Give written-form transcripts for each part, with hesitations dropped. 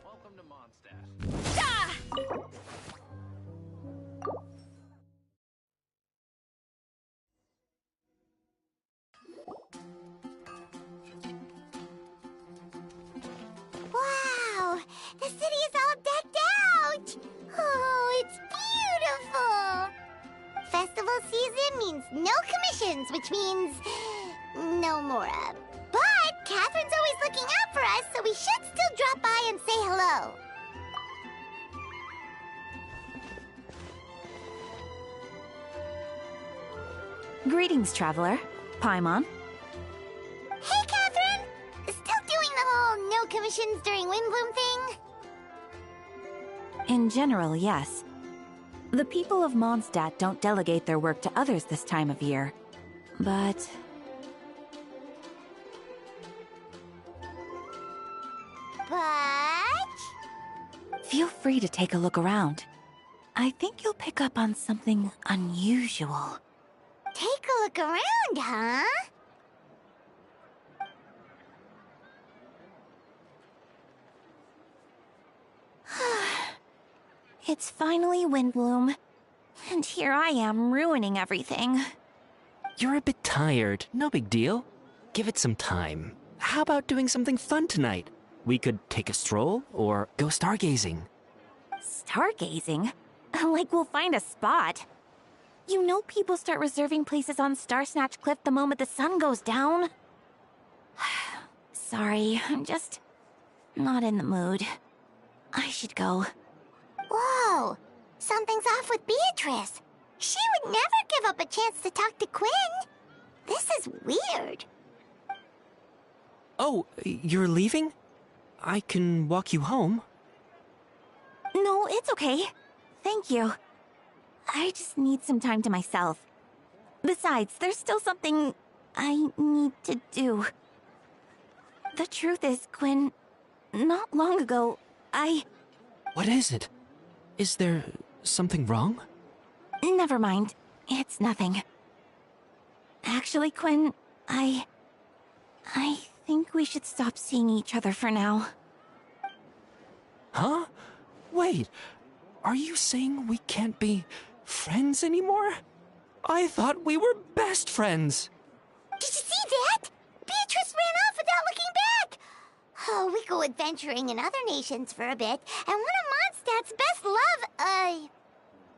Welcome to Mondstadt. Wow! The city is all decked out! Oh, it's beautiful! Festival season means no commissions, which means no Mora. But Catherine's always looking out for us, so we should still drop by and say hello. Greetings, traveler. Paimon. Hey, Catherine! Still doing the whole no commissions during Windbloom thing? In general, yes. The people of Mondstadt don't delegate their work to others this time of year. But... feel free to take a look around. I think you'll pick up on something unusual. Take a look around, huh? It's finally Windbloom. And here I am ruining everything. You're a bit tired. No big deal. Give it some time. How about doing something fun tonight? We could take a stroll or go stargazing. Stargazing? Like we'll find a spot. You know people start reserving places on Starsnatch Cliff the moment the sun goes down. Sorry, I'm just not in the mood. I should go. Whoa! Something's off with Beatrice. She would never give up a chance to talk to Quinn. This is weird. Oh, you're leaving? I can walk you home. No, it's okay. Thank you. I just need some time to myself. Besides, there's still something I need to do. The truth is, Quinn, not long ago, What is it? Is there something wrong? Never mind. It's nothing. Actually, Quinn, I think we should stop seeing each other for now. Huh? Wait, are you saying we can't be friends anymore? I thought we were best friends. Did you see that? Beatrice ran off without looking back. Oh, we go adventuring in other nations for a bit, and one of Mondstadt's best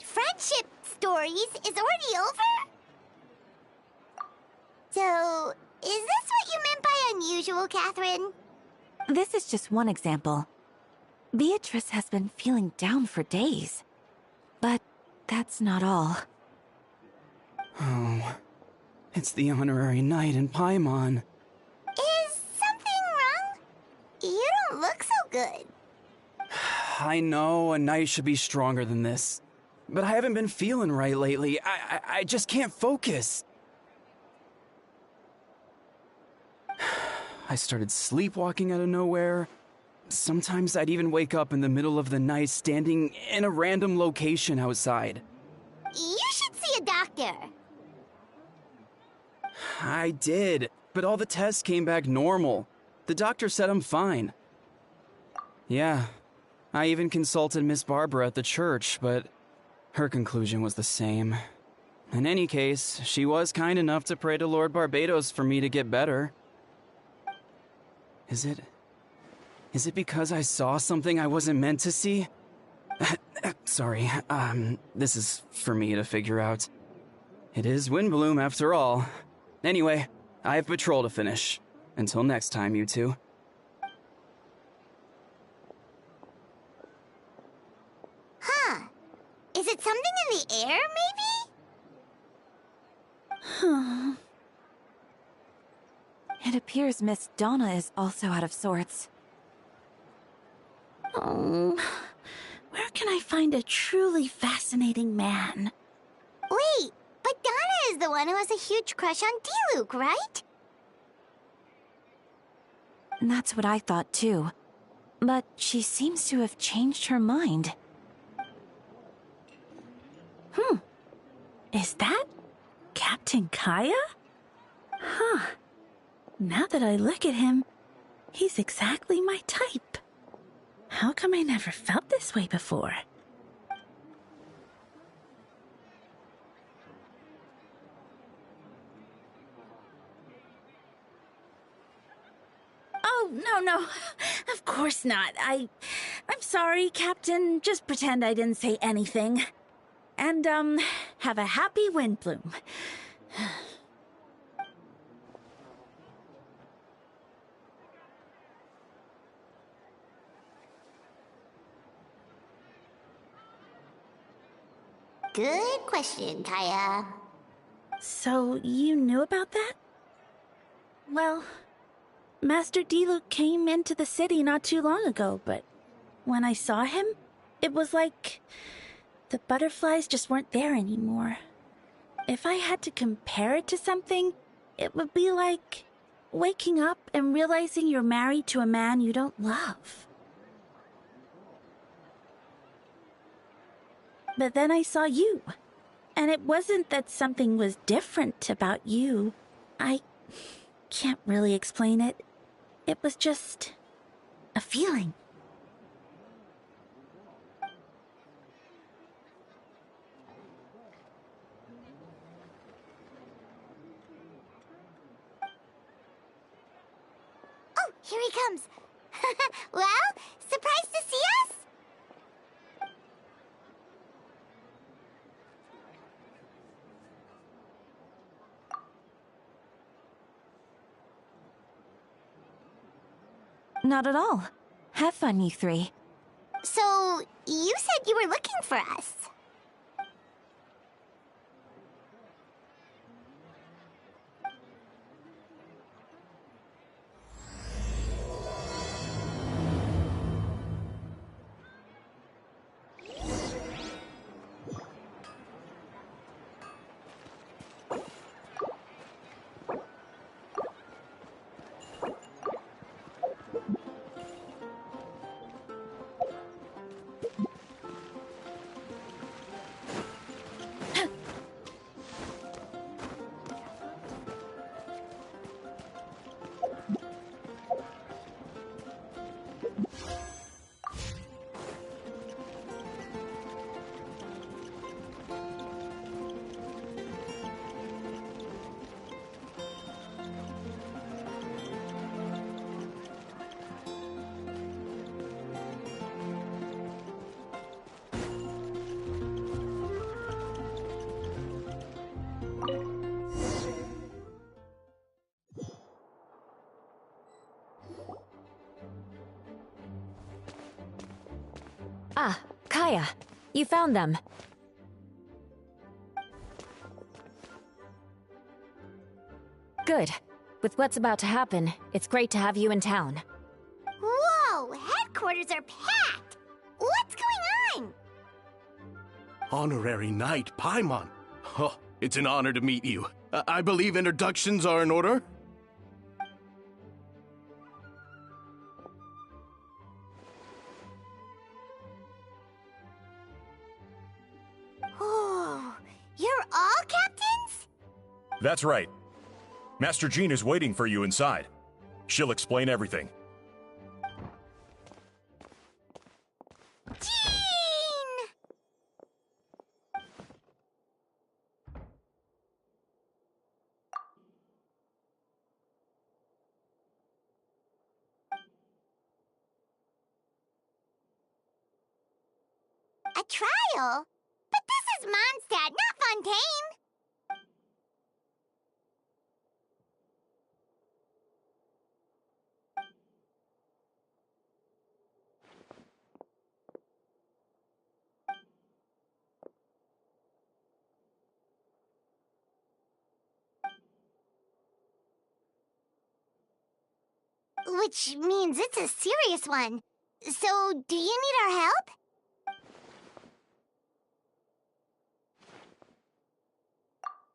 friendship stories is already over? So, is this what you meant by unusual, Catherine? This is just one example. Beatrice has been feeling down for days. But that's not all. Oh, it's the honorary knight in Paimon. Is something wrong? You don't look so good. I know a knight should be stronger than this, but I haven't been feeling right lately. I just can't focus. I started sleepwalking out of nowhere. Sometimes I'd even wake up in the middle of the night standing in a random location outside. You should see a doctor. I did, but all the tests came back normal. The doctor said I'm fine. Yeah, I even consulted Miss Barbara at the church, but her conclusion was the same. In any case, she was kind enough to pray to Lord Barbados for me to get better. Is it because I saw something I wasn't meant to see? Sorry, this is for me to figure out. It is Windbloom after all. Anyway, I have patrol to finish. Until next time, you two. Huh. Is it something in the air, maybe? It appears Miss Donna is also out of sorts. Oh, where can I find a truly fascinating man? Wait, but Donna is the one who has a huge crush on Diluc, right? That's what I thought too. But she seems to have changed her mind. Is that Captain Kaya? Huh. Now that I look at him, he's exactly my type. How come I never felt this way before? Oh, no. Of course not. I'm sorry, Captain. Just pretend I didn't say anything. And, have a happy Windbloom. Good question, Kaya. So, you knew about that? Well, Master Diluc came into the city not too long ago, but when I saw him, it was like the butterflies just weren't there anymore. If I had to compare it to something, it would be like waking up and realizing you're married to a man you don't love. But then I saw you, and it wasn't that something was different about you. I can't really explain it. It was just a feeling. Oh, here he comes. Well, surprised to see us? Not at all. Have fun, you three. So, you said you were looking for us. Ah, Kaya. You found them. Good. With what's about to happen, it's great to have you in town. Whoa, headquarters are packed! What's going on? Honorary Knight Paimon. Oh, it's an honor to meet you. I believe introductions are in order? Oh, you're all captains? That's right. Master Jean is waiting for you inside. She'll explain everything. Jean! trial? But this is Mondstadt, not Fontaine. Which means it's a serious one. So, do you need our help?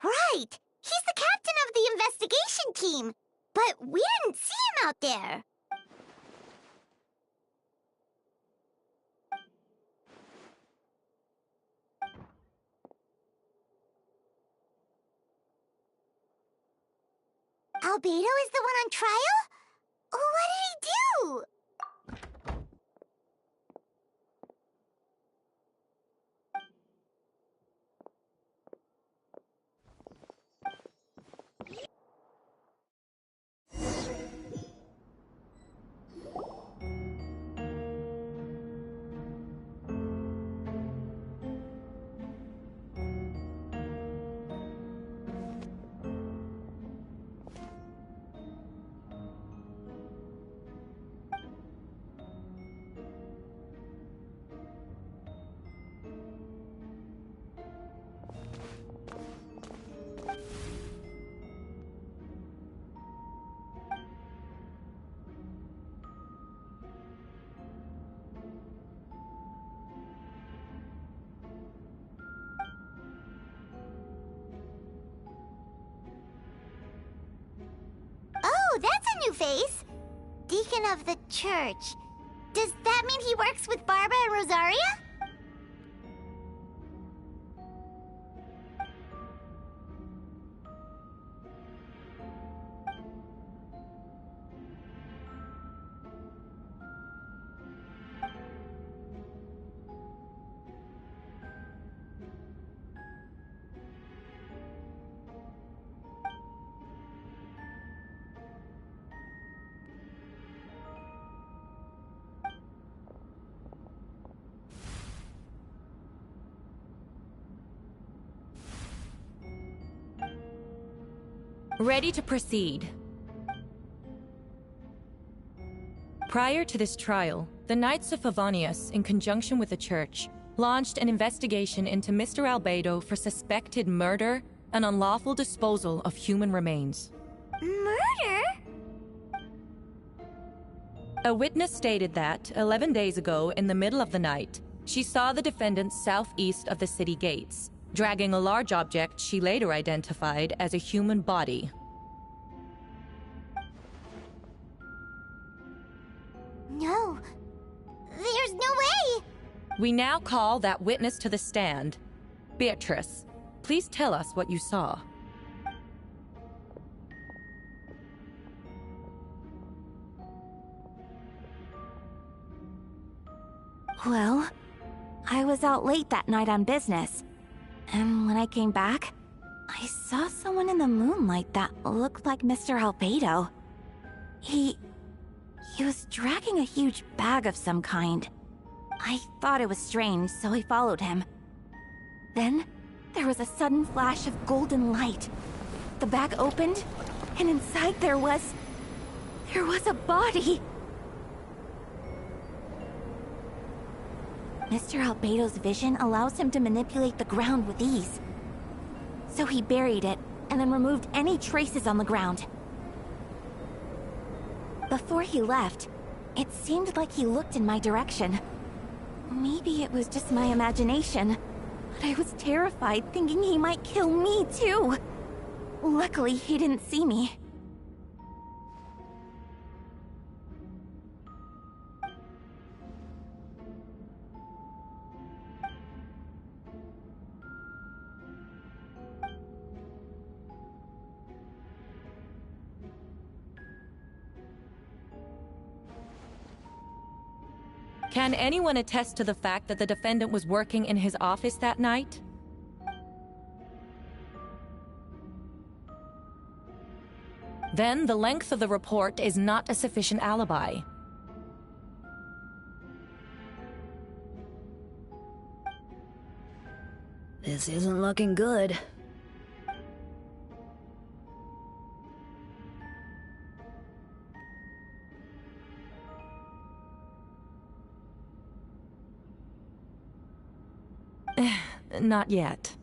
Right! He's the captain of the investigation team! But we didn't see him out there! Albedo is the one on trial? What did he do? Oh, that's a new face! Deacon of the church. Does that mean he works with Barbara and Rosaria? Ready to proceed. Prior to this trial, the Knights of Favonius, in conjunction with the Church, launched an investigation into Mr. Albedo for suspected murder and unlawful disposal of human remains. Murder? A witness stated that, 11 days ago, in the middle of the night, she saw the defendant southeast of the city gates, dragging a large object she later identified as a human body. No. There's no way! We now call that witness to the stand. Beatrice, please tell us what you saw. Well, I was out late that night on business. And when I came back, I saw someone in the moonlight that looked like Mr. Albedo. He was dragging a huge bag of some kind. I thought it was strange, so I followed him. Then, there was a sudden flash of golden light. The bag opened, and inside there was a body! Mr. Albedo's vision allows him to manipulate the ground with ease. So he buried it, and then removed any traces on the ground. Before he left, it seemed like he looked in my direction. Maybe it was just my imagination, but I was terrified thinking he might kill me too. Luckily, he didn't see me. Can anyone attest to the fact that the defendant was working in his office that night? Then the length of the report is not a sufficient alibi. This isn't looking good. Not yet.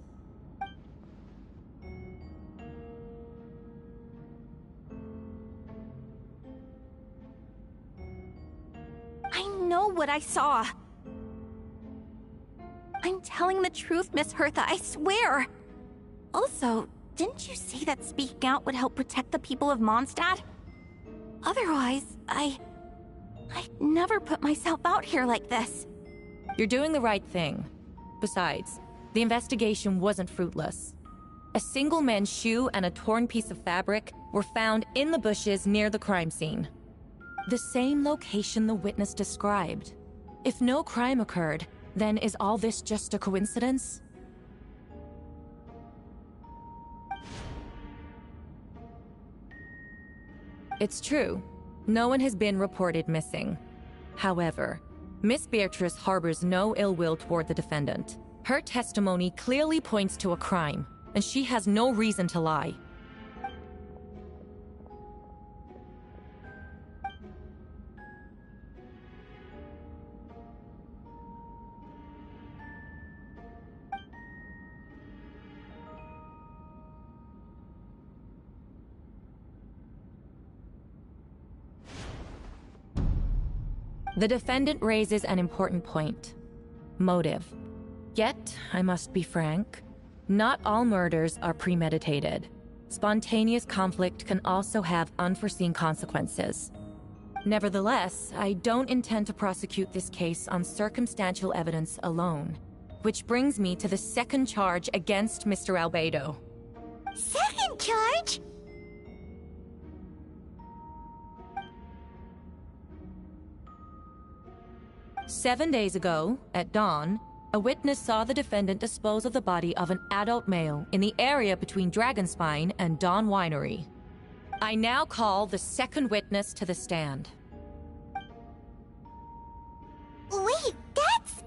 I know what I saw. I'm telling the truth, Miss Hertha, I swear. Also, didn't you say that speaking out would help protect the people of Mondstadt? Otherwise, I'd never put myself out here like this. You're doing the right thing. Besides, the investigation wasn't fruitless. A single man's shoe and a torn piece of fabric were found in the bushes near the crime scene. The same location the witness described. If no crime occurred, then is all this just a coincidence? It's true. No one has been reported missing. However, Miss Beatrice harbors no ill will toward the defendant. Her testimony clearly points to a crime, and she has no reason to lie. The defendant raises an important point. Motive. Yet, I must be frank, not all murders are premeditated. Spontaneous conflict can also have unforeseen consequences. Nevertheless, I don't intend to prosecute this case on circumstantial evidence alone. Which brings me to the second charge against Mr. Albedo. Second charge? "7 days ago, at dawn, a witness saw the defendant dispose of the body of an adult male in the area between Dragonspine and Dawn Winery. I now call the second witness to the stand." Wait, that's...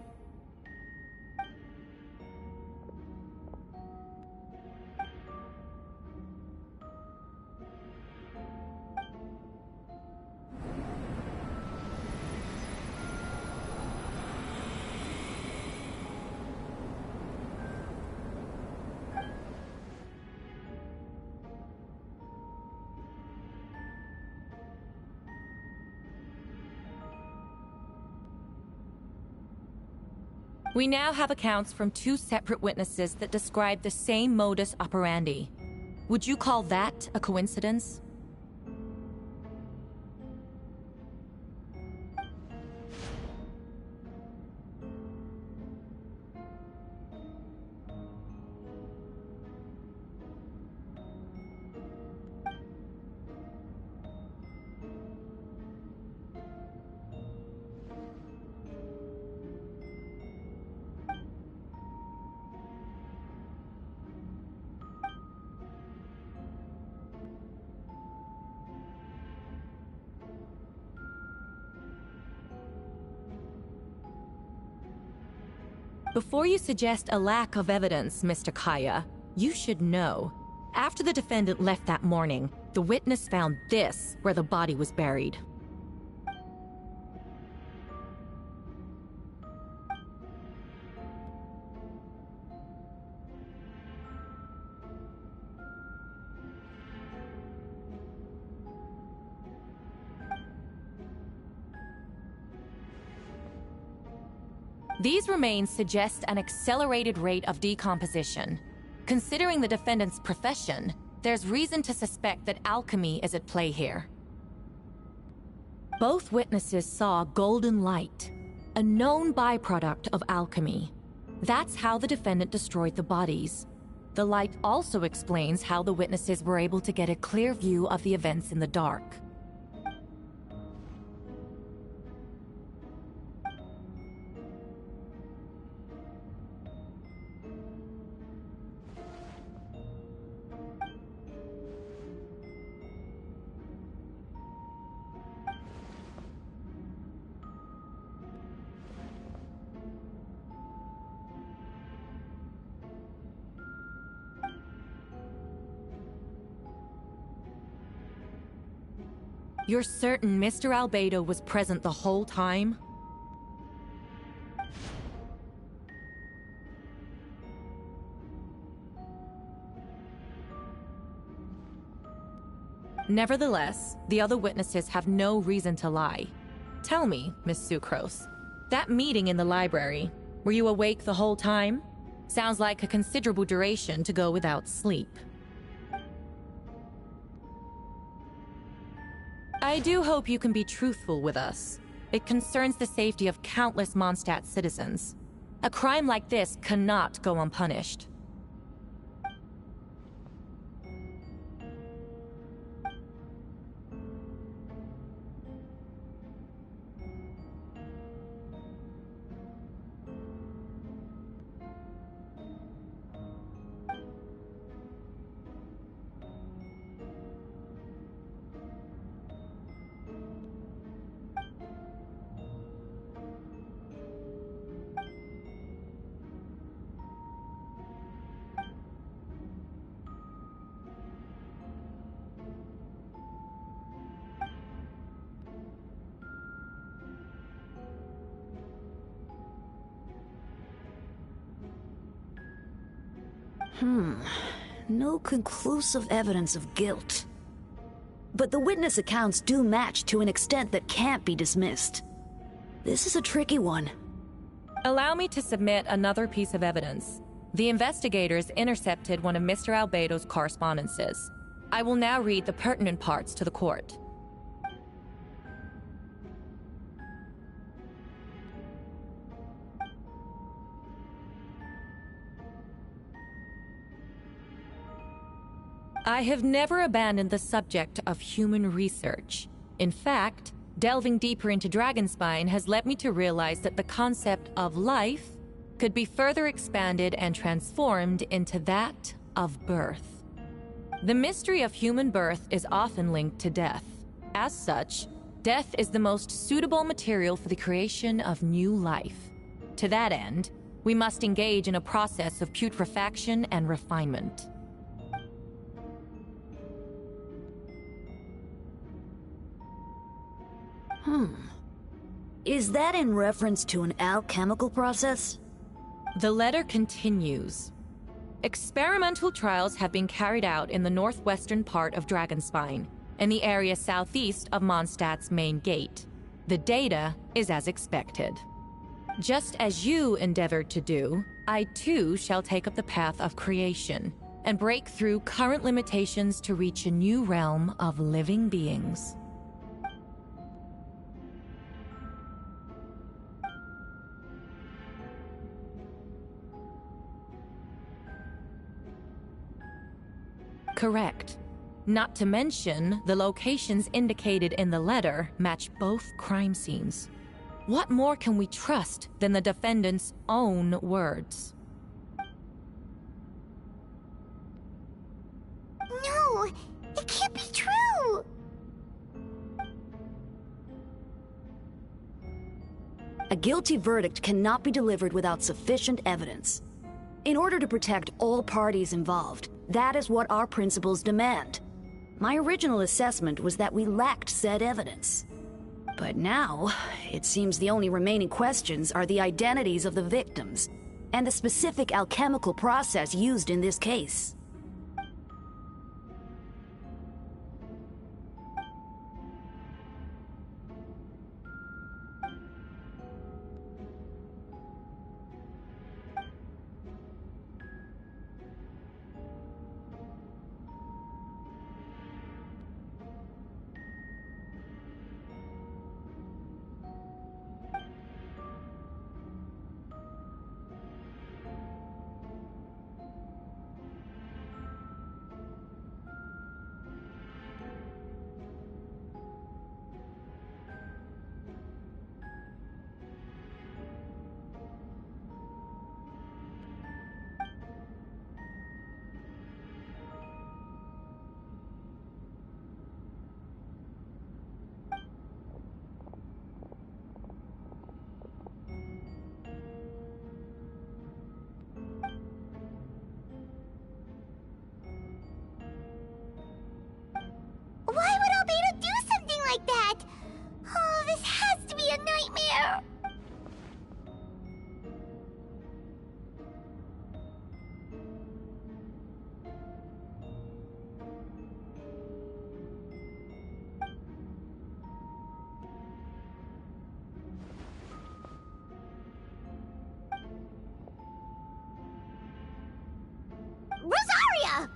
We now have accounts from 2 separate witnesses that describe the same modus operandi. Would you call that a coincidence? Before you suggest a lack of evidence, Mr. Kaya, you should know. After the defendant left that morning, the witness found this where the body was buried. These remains suggest an accelerated rate of decomposition. Considering the defendant's profession, there's reason to suspect that alchemy is at play here. Both witnesses saw golden light, a known byproduct of alchemy. That's how the defendant destroyed the bodies. The light also explains how the witnesses were able to get a clear view of the events in the dark. You're certain Mr. Albedo was present the whole time? Nevertheless, the other witnesses have no reason to lie. Tell me, Miss Sucrose, that meeting in the library, were you awake the whole time? Sounds like a considerable duration to go without sleep. I do hope you can be truthful with us. It concerns the safety of countless Mondstadt citizens. A crime like this cannot go unpunished. No conclusive evidence of guilt. But the witness accounts do match to an extent that can't be dismissed. This is a tricky one. Allow me to submit another piece of evidence. The investigators intercepted one of Mr. Albedo's correspondences. I will now read the pertinent parts to the court. I have never abandoned the subject of human research. In fact, delving deeper into Dragonspine has led me to realize that the concept of life could be further expanded and transformed into that of birth. The mystery of human birth is often linked to death. As such, death is the most suitable material for the creation of new life. To that end, we must engage in a process of putrefaction and refinement. Is that in reference to an alchemical process? The letter continues. Experimental trials have been carried out in the northwestern part of Dragonspine, in the area southeast of Mondstadt's main gate. The data is as expected. Just as you endeavored to do, I too shall take up the path of creation, and break through current limitations to reach a new realm of living beings. Correct. Not to mention, the locations indicated in the letter match both crime scenes. What more can we trust than the defendant's own words? No, it can't be true. A guilty verdict cannot be delivered without sufficient evidence. In order to protect all parties involved, that is what our principles demand. My original assessment was that we lacked said evidence. But now, it seems the only remaining questions are the identities of the victims, and the specific alchemical process used in this case.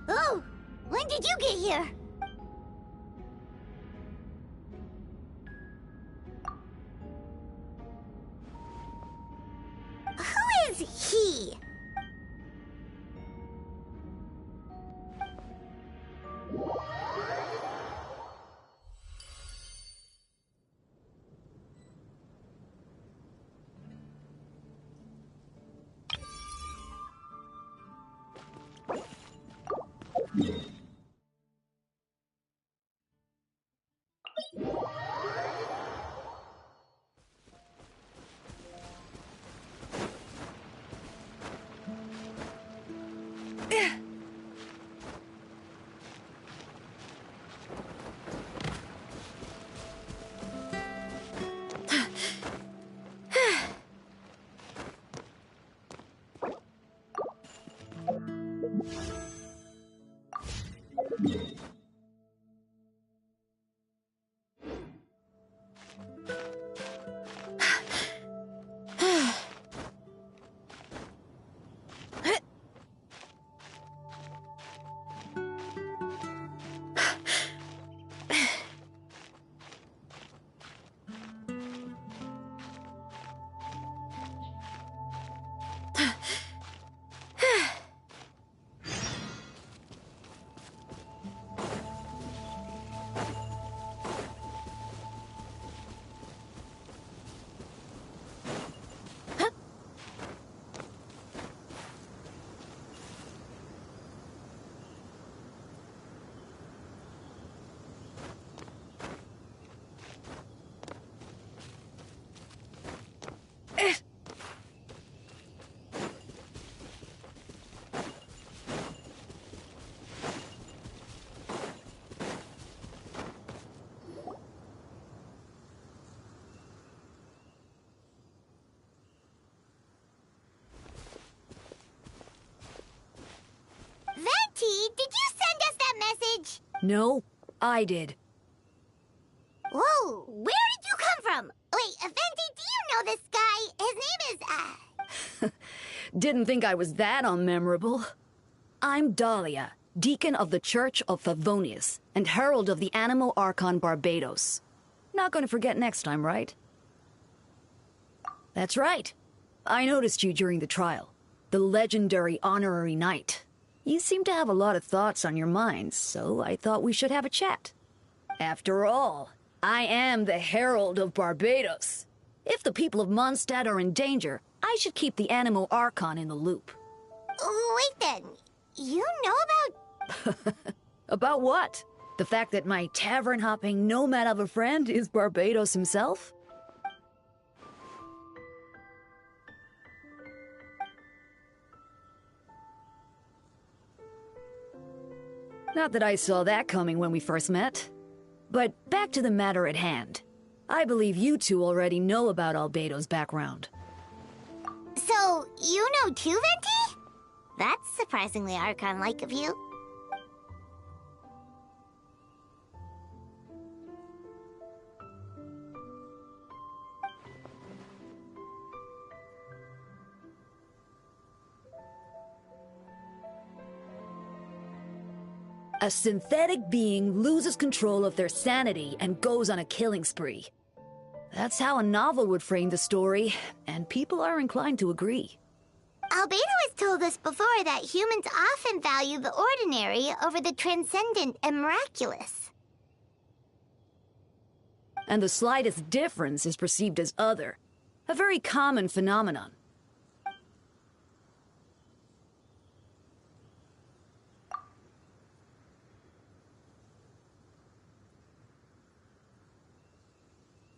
Oh! When did you get here? Who is he? Venti, did you send us that message? No, I did. Whoa, where did you come from? Wait, Venti, do you know this guy? His name is, Didn't think I was that unmemorable. I'm Dahlia, Deacon of the Church of Favonius, and Herald of the Animo Archon Barbados. Not gonna forget next time, right? That's right. I noticed you during the trial. The legendary honorary knight. You seem to have a lot of thoughts on your minds, so I thought we should have a chat. After all, I am the Herald of Barbados. If the people of Mondstadt are in danger, I should keep the Animo Archon in the loop. Wait then, you know about... About what? The fact that my tavern-hopping nomad of a friend is Barbados himself? Not that I saw that coming when we first met. But back to the matter at hand. I believe you two already know about Albedo's background. So, you know too, Venti? That's surprisingly Archon-like of you. A synthetic being loses control of their sanity and goes on a killing spree. That's how a novel would frame the story, and people are inclined to agree. Albedo has told us before that humans often value the ordinary over the transcendent and miraculous. And the slightest difference is perceived as other. A very common phenomenon.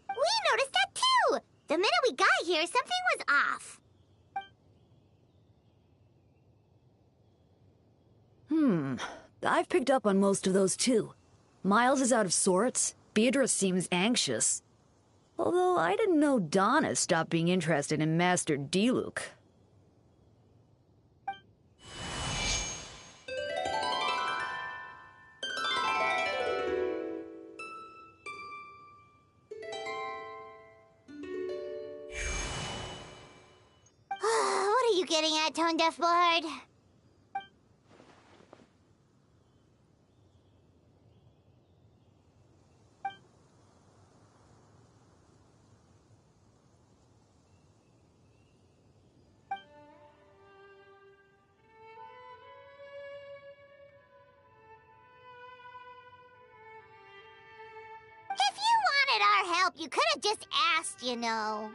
We noticed that too! The minute we got here, something was off. I've picked up on most of those too. Miles is out of sorts. Beatrice seems anxious. Although I didn't know Donna stopped being interested in Master Diluc. What are you getting at, Tone Deaf Board? needed our help, you could have just asked, you know.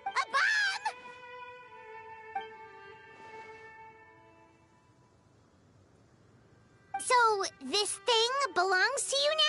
A bomb! So, this thing belongs to you now?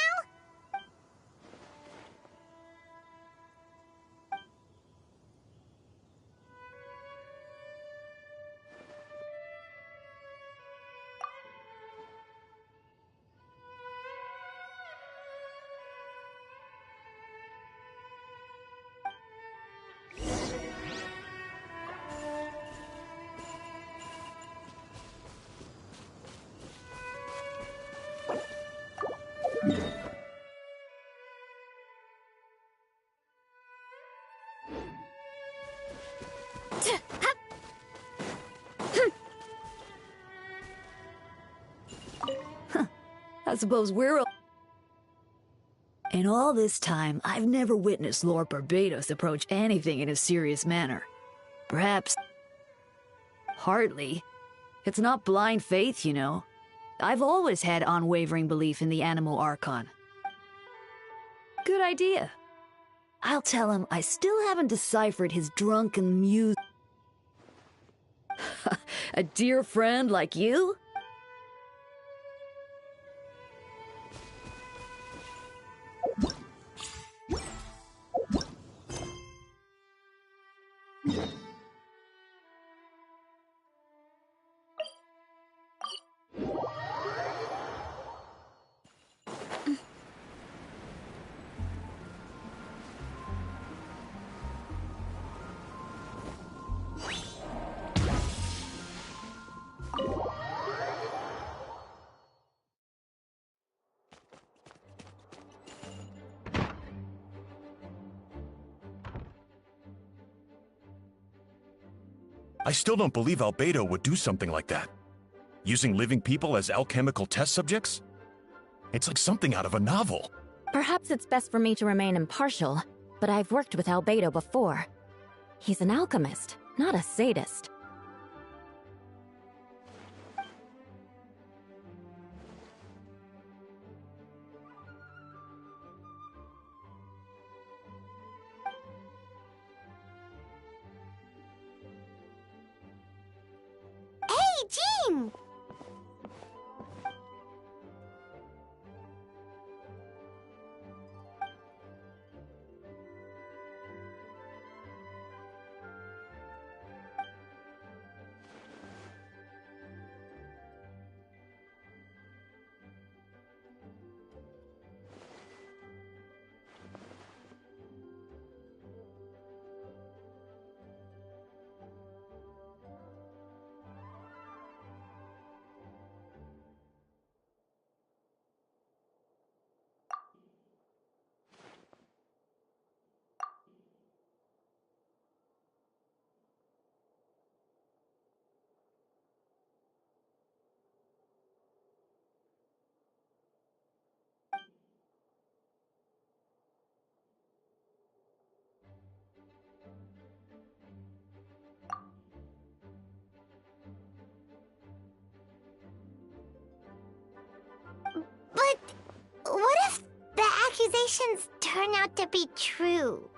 I suppose we're... In all this time, I've never witnessed Lord Barbados approach anything in a serious manner. Perhaps... Hardly. It's not blind faith, you know. I've always had unwavering belief in the animal archon. Good idea. I'll tell him I still haven't deciphered his drunken muse... A dear friend like you? I still don't believe Albedo would do something like that. Using living people as alchemical test subjects? It's like something out of a novel. Perhaps it's best for me to remain impartial, but I've worked with Albedo before. He's an alchemist, not a sadist. Hey, Jean! But what if the accusations turn out to be true?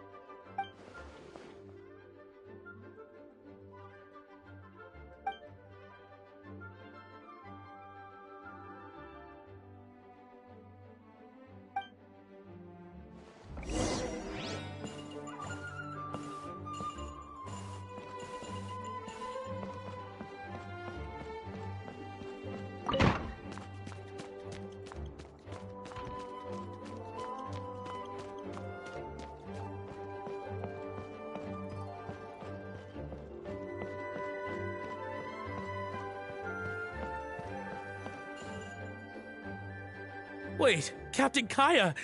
Wait, Captain Kaya!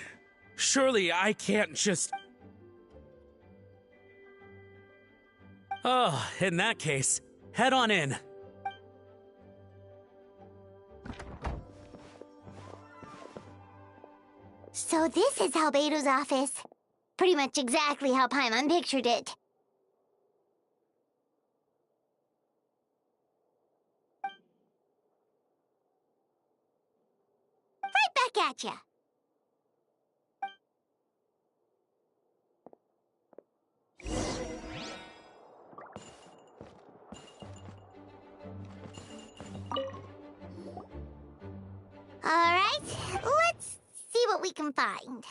Surely I can't just... Oh, in that case, head on in. So this is Albedo's office. Pretty much exactly how Paimon pictured it. back at ya. Alright, let's see what we can find.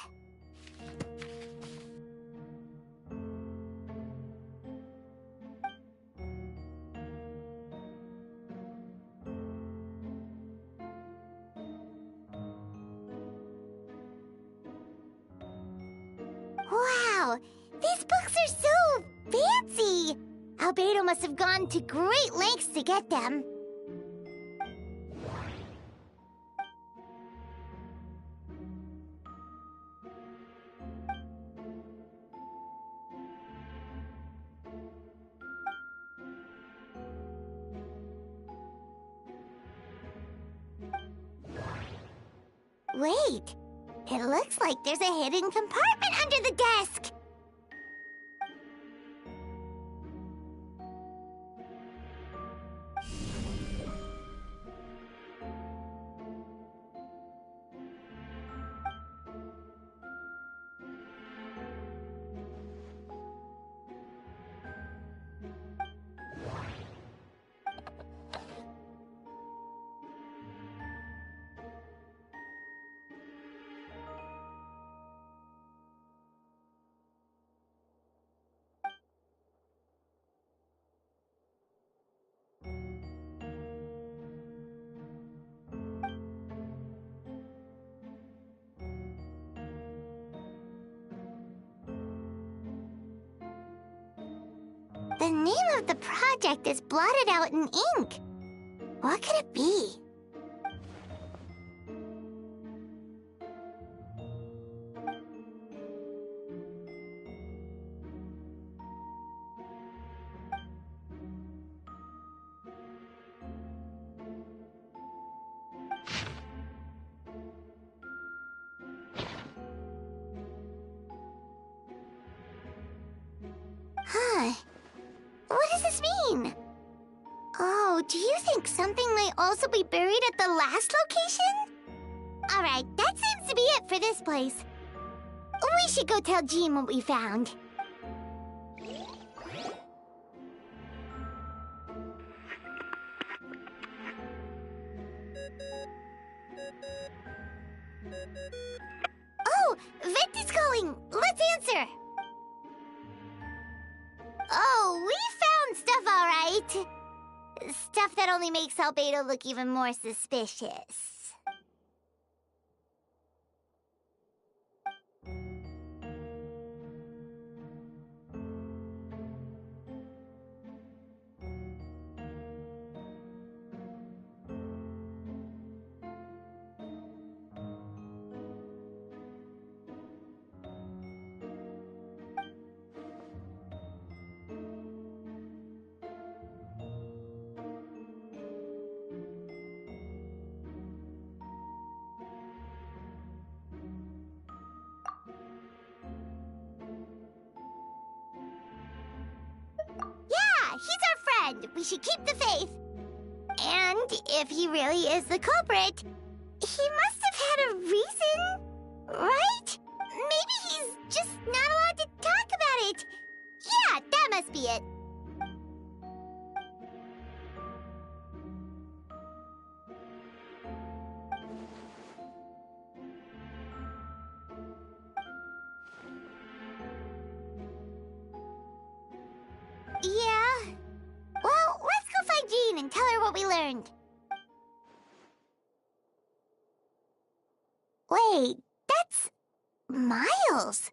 Wow, these books are so fancy! Albedo must have gone to great lengths to get them. Wait, it looks like there's a hidden compartment under the desk. The name of the project is blotted out in ink. What could it be? Huh. What does this mean? Oh, do you think something might also be buried at the last location? Alright, that seems to be it for this place. We should go tell Jean what we found. Oh, Vent is calling! Let's answer! Oh, we found stuff, all right. Stuff that only makes Albedo look even more suspicious. He's our friend. We should keep the faith. And if he really is the culprit, he must have had a reason, right? Maybe he's just not allowed to talk about it. Yeah, that must be it. Yeah. Well, let's go find Jean and tell her what we learned. Wait, that's Miles.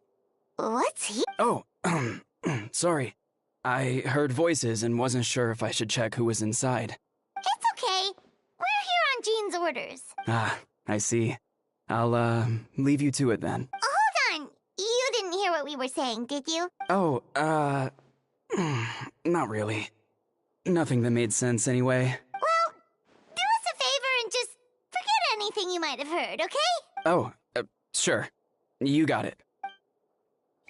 What's he? Oh, sorry. I heard voices and wasn't sure if I should check who was inside. It's okay. We're here on Jean's orders. Ah, I see. I'll, leave you to it then. Hold on. You didn't hear what we were saying, did you? Oh, not really. Nothing that made sense anyway. Well, do us a favor and just forget anything you might have heard, okay? Oh, sure. You got it.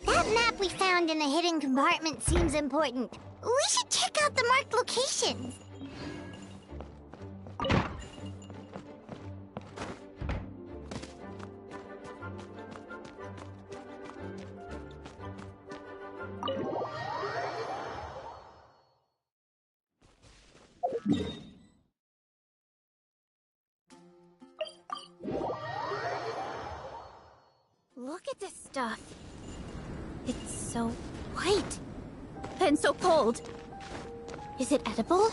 That map we found in the hidden compartment seems important. We should check out the marked locations. Look at this stuff. It's so white and so cold. Is it edible?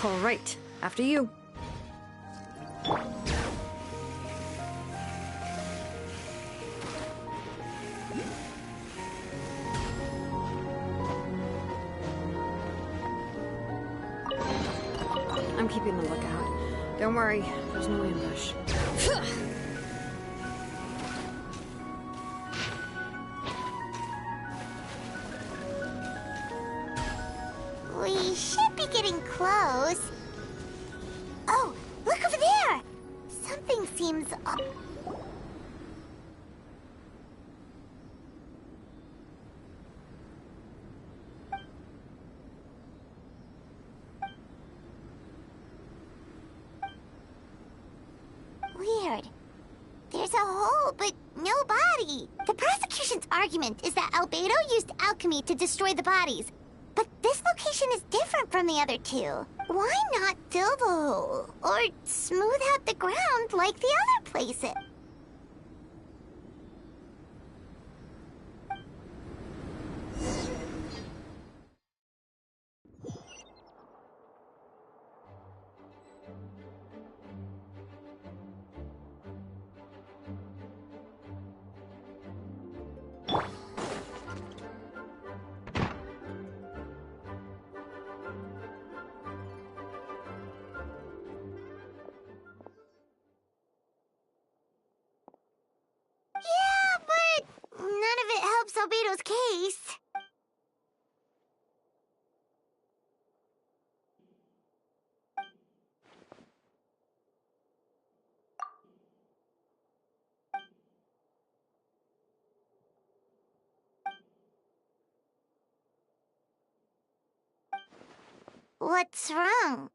All right, after you. I'm keeping the lookout. Don't worry, there's no ambush. We should be getting close. Oh, look over there! Something seems up. Weird. There's a hole, but no body. The prosecution's argument is that Albedo used alchemy to destroy the bodies. But this location is different from the other two. Why not fill the hole? Or smooth out the ground like the other places? Yeah, but none of it helps Albedo's case. What's wrong?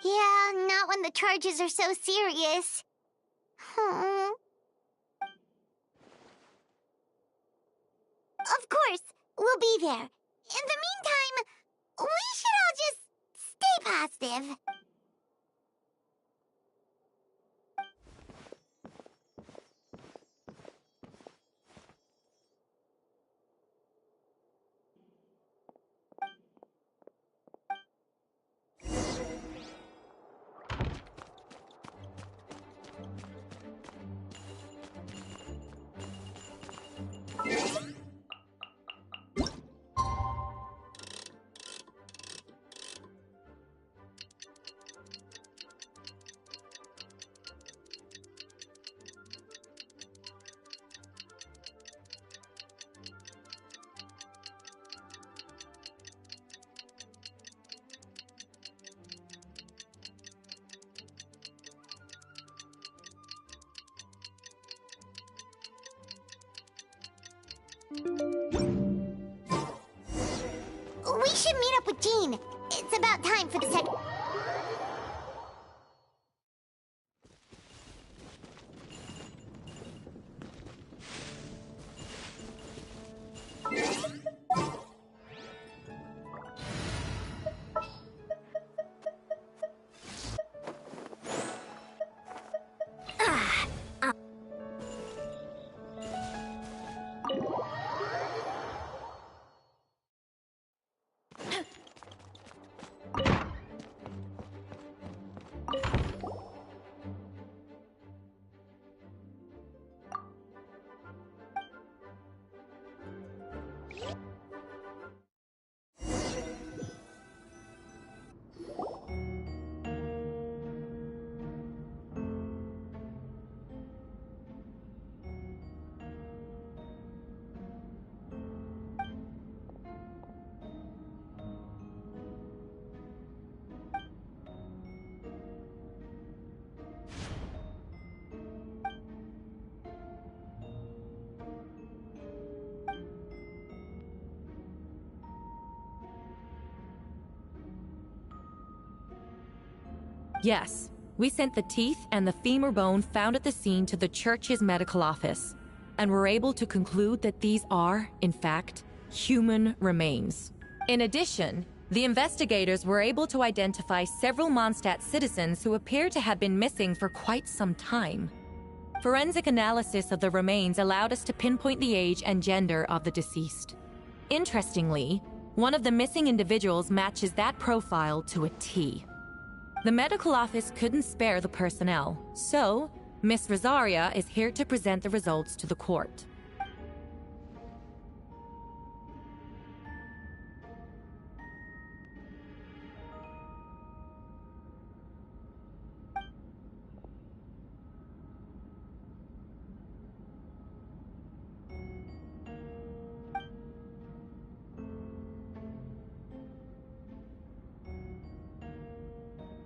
Yeah, not when the charges are so serious. Of course, we'll be there. In the meantime, we should all just stay positive. We should meet up with Jean. It's about time for the second. Yes, we sent the teeth and the femur bone found at the scene to the church's medical office, and were able to conclude that these are, in fact, human remains. In addition, the investigators were able to identify several Mondstadt citizens who appear to have been missing for quite some time. Forensic analysis of the remains allowed us to pinpoint the age and gender of the deceased. Interestingly, one of the missing individuals matches that profile to a T. The medical office couldn't spare the personnel, so Miss Rosaria is here to present the results to the court.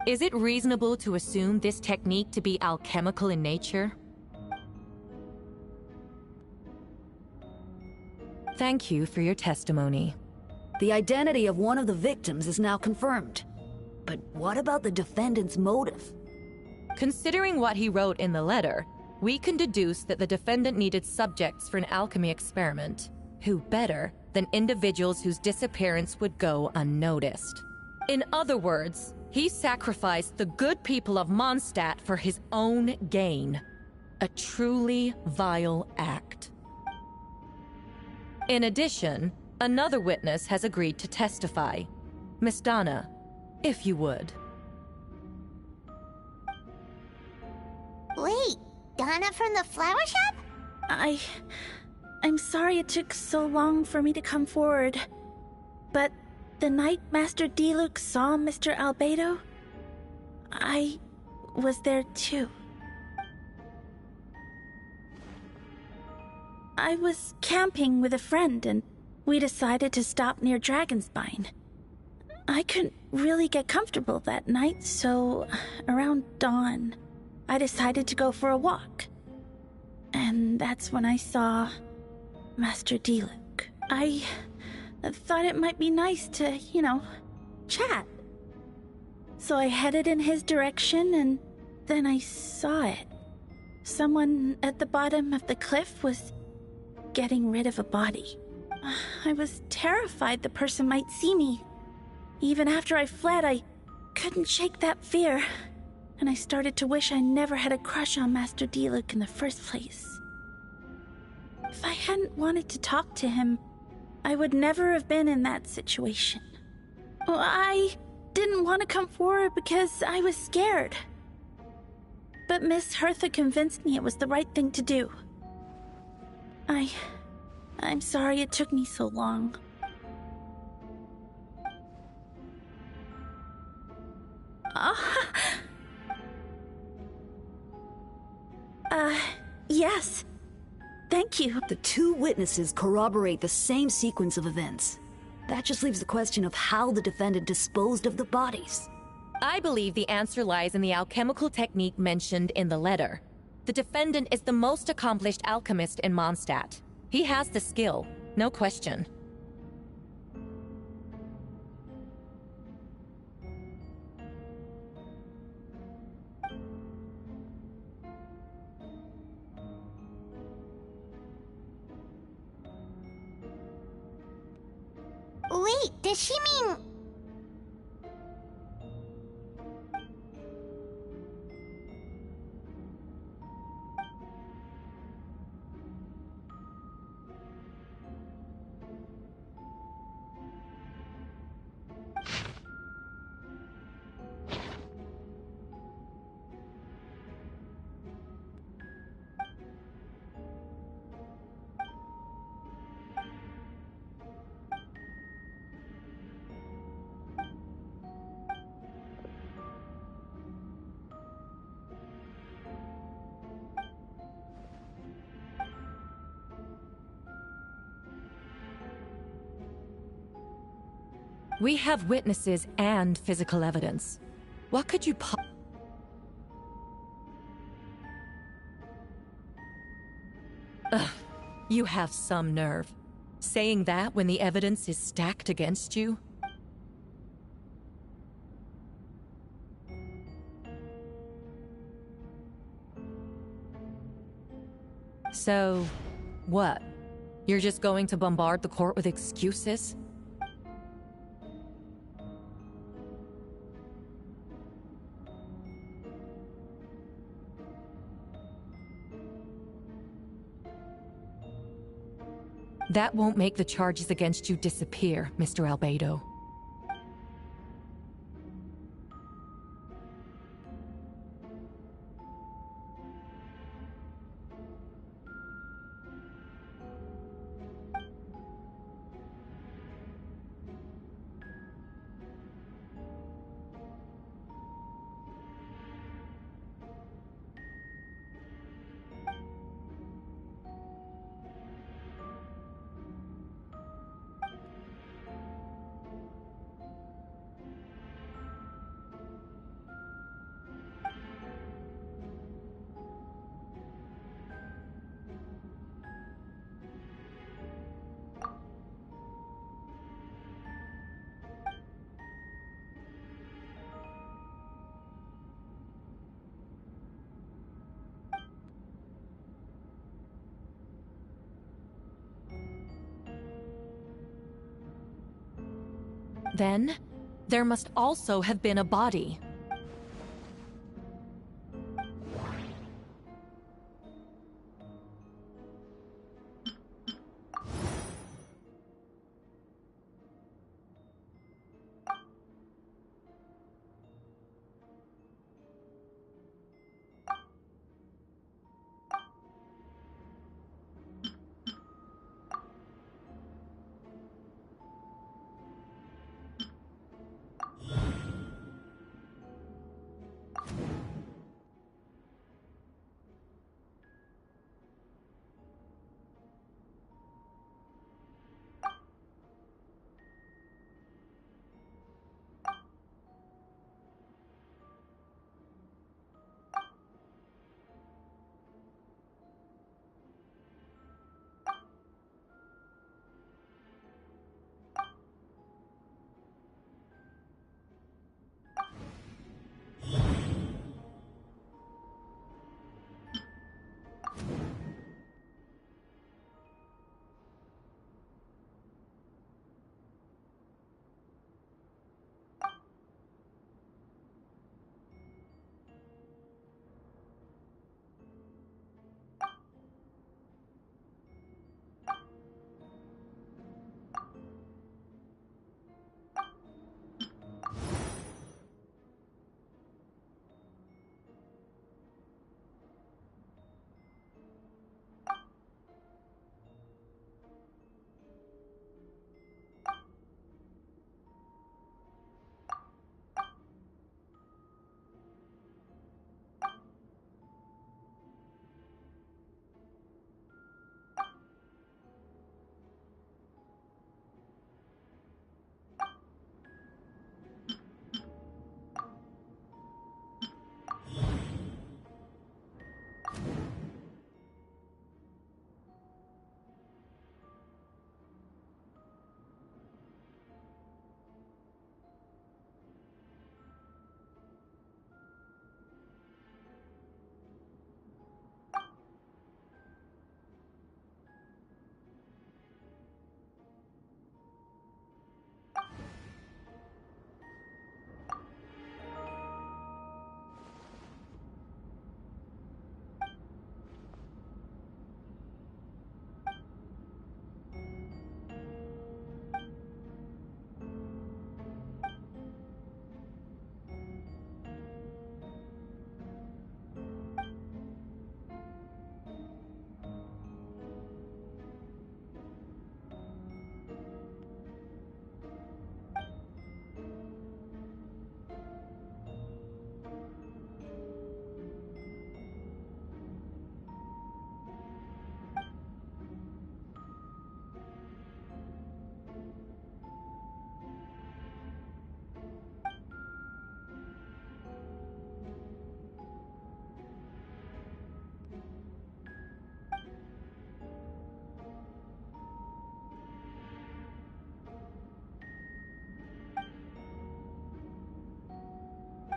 Is it reasonable to assume this technique to be alchemical in nature? Thank you for your testimony. The identity of one of the victims is now confirmed. But what about the defendant's motive? Considering what he wrote in the letter, we can deduce that the defendant needed subjects for an alchemy experiment. Who better than individuals whose disappearance would go unnoticed? In other words, he sacrificed the good people of Mondstadt for his own gain. A truly vile act. In addition, another witness has agreed to testify. Miss Donna, if you would. Wait, Donna from the flower shop? I'm sorry it took so long for me to come forward, but the night Master Diluc saw Mr. Albedo, I was there too. I was camping with a friend and we decided to stop near Dragonspine. I couldn't really get comfortable that night, so around dawn, I decided to go for a walk. And that's when I saw Master Diluc. I thought it might be nice to, chat. So I headed in his direction and then I saw it. Someone at the bottom of the cliff was getting rid of a body. I was terrified the person might see me. Even after I fled, I couldn't shake that fear. And I started to wish I never had a crush on Master Diluc in the first place. If I hadn't wanted to talk to him, I would never have been in that situation. Well, I didn't want to come forward because I was scared. But Miss Hertha convinced me it was the right thing to do. I'm sorry it took me so long. Yes. Thank you. The two witnesses corroborate the same sequence of events. That just leaves the question of how the defendant disposed of the bodies. I believe the answer lies in the alchemical technique mentioned in the letter. The defendant is the most accomplished alchemist in Mondstadt. He has the skill, no question. Wait, does she mean... We have witnesses and physical evidence. What could you Ugh, you have some nerve. Saying that when the evidence is stacked against you? So, what? You're just going to bombard the court with excuses? That won't make the charges against you disappear, Mr. Albedo. Then, there must also have been a body.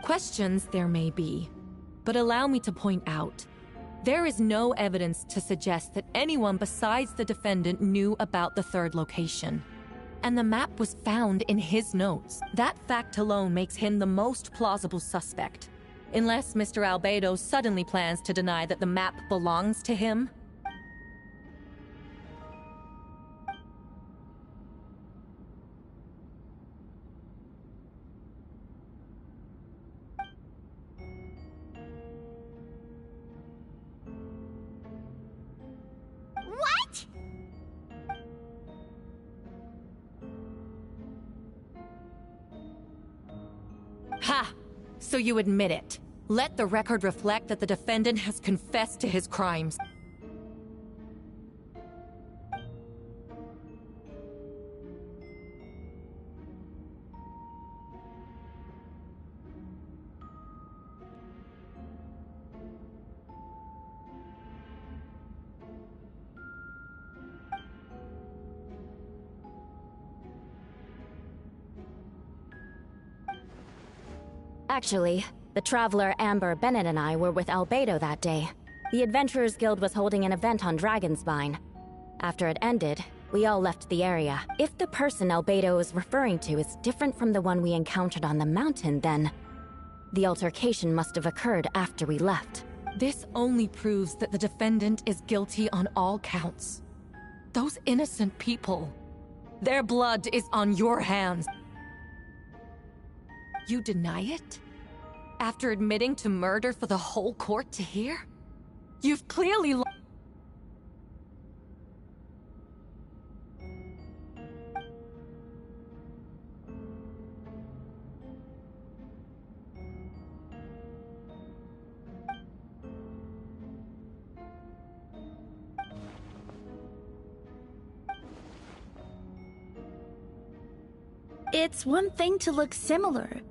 Questions there may be, but allow me to point out, There is no evidence to suggest that anyone besides the defendant knew about the third location. And the map was found in his notes. That fact alone makes him the most plausible suspect. Unless Mr. Albedo suddenly plans to deny that the map belongs to him. What? Ha! So you admit it. Let the record reflect that the defendant has confessed to his crimes. Actually, the traveler Amber Bennett and I were with Albedo that day. The Adventurers Guild was holding an event on Dragonspine. After it ended, we all left the area. If the person Albedo is referring to is different from the one we encountered on the mountain, then the altercation must have occurred after we left. This only proves that the defendant is guilty on all counts. Those innocent people, their blood is on your hands. You deny it? After admitting to murder for the whole court to hear? You've clearly It's one thing to look similar,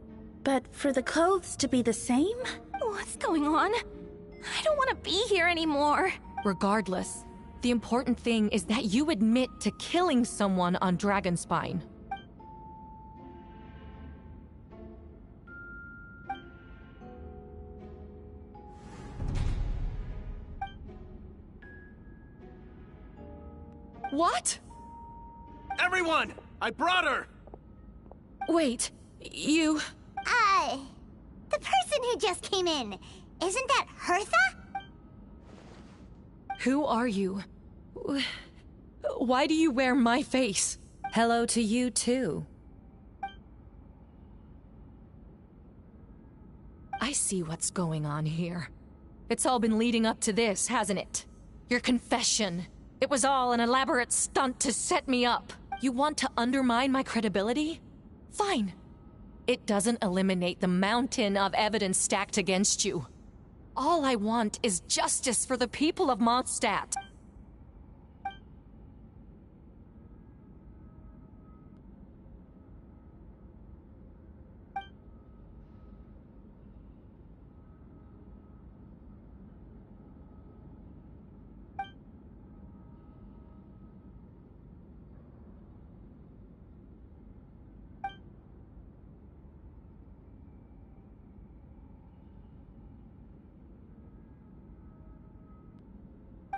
but for the clothes to be the same? What's going on? I don't want to be here anymore. Regardless, the important thing is that you admit to killing someone on Dragonspine. What? Everyone! I brought her! Wait, you... The person who just came in, isn't that Hertha? Who are you? Why do you wear my face? Hello to you, too. I see what's going on here. It's all been leading up to this, hasn't it? Your confession. It was all an elaborate stunt to set me up. You want to undermine my credibility? Fine. It doesn't eliminate the mountain of evidence stacked against you. All I want is justice for the people of Mondstadt.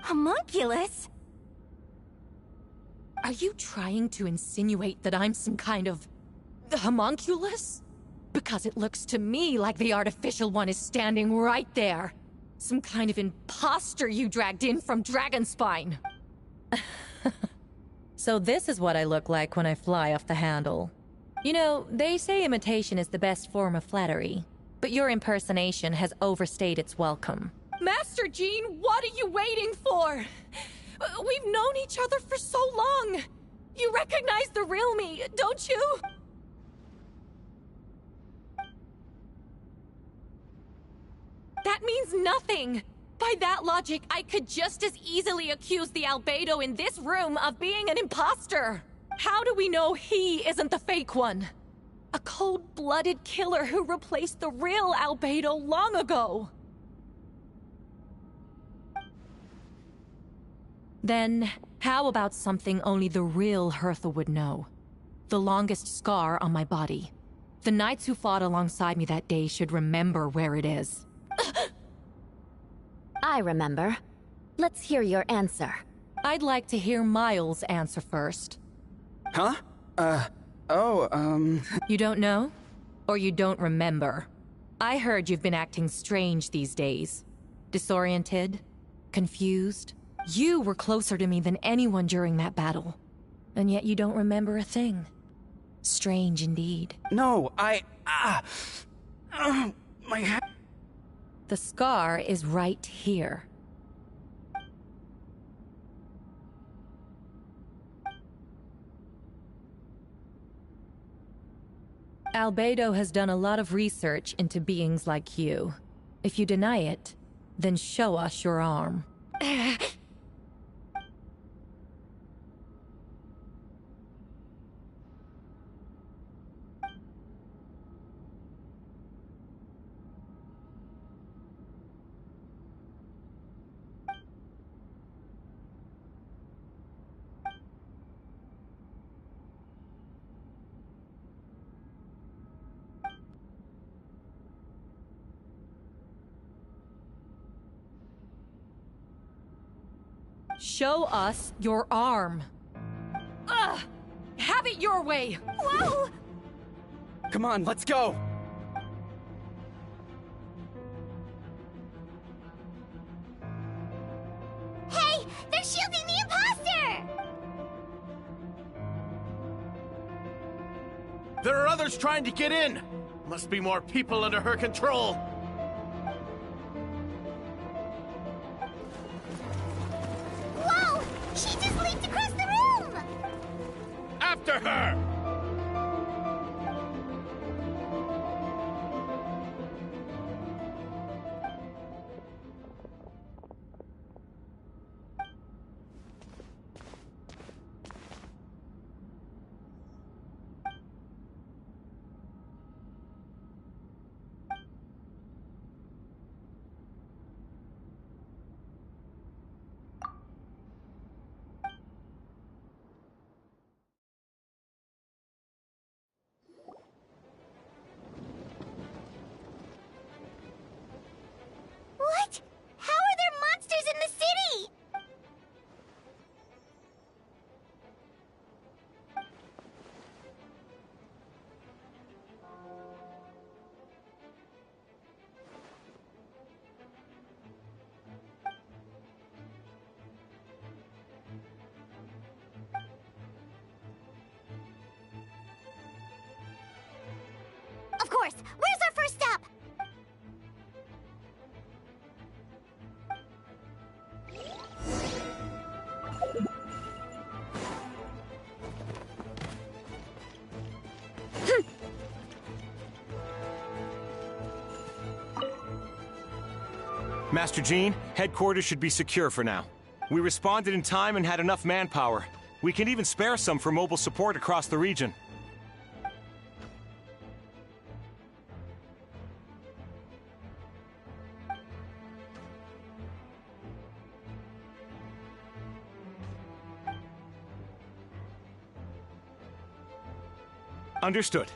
Homunculus? Are you trying to insinuate that I'm some kind of... homunculus? Because it looks to me like the artificial one is standing right there. Some kind of imposter you dragged in from Dragonspine. So this is what I look like when I fly off the handle. You know, they say imitation is the best form of flattery, but your impersonation has overstayed its welcome. Master Jean, what are you waiting for? We've known each other for so long. You recognize the real me, don't you? That means nothing. By that logic, I could just as easily accuse the Albedo in this room of being an imposter. How do we know he isn't the fake one? A cold-blooded killer who replaced the real Albedo long ago. Then, how about something only the real Hertha would know? The longest scar on my body. The knights who fought alongside me that day should remember where it is. I remember. Let's hear your answer. I'd like to hear Miles' answer first. Huh? You don't know? Or you don't remember? I heard you've been acting strange these days. Disoriented? Confused? You were closer to me than anyone during that battle. And yet you don't remember a thing. Strange indeed. No, my head. The scar is right here. Albedo has done a lot of research into beings like you. If you deny it, then show us your arm. Show us your arm. Ugh! Have it your way! Whoa! Come on, let's go! Hey! They're shielding the imposter! There are others trying to get in! Must be more people under her control! Whoa! She just leaped across the room! After her! What? How are there monsters in the city? Of course! Where's our first stop? Master Jean, headquarters should be secure for now. We responded in time and had enough manpower. We can even spare some for mobile support across the region. Understood.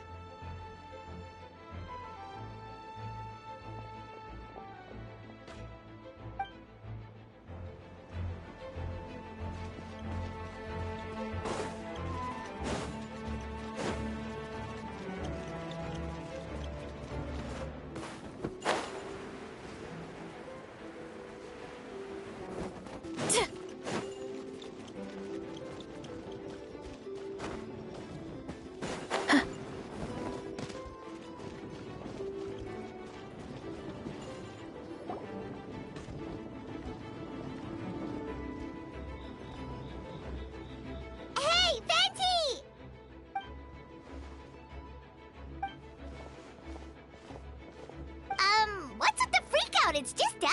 Hey, Venti! What's with the freak out? It's just Dad.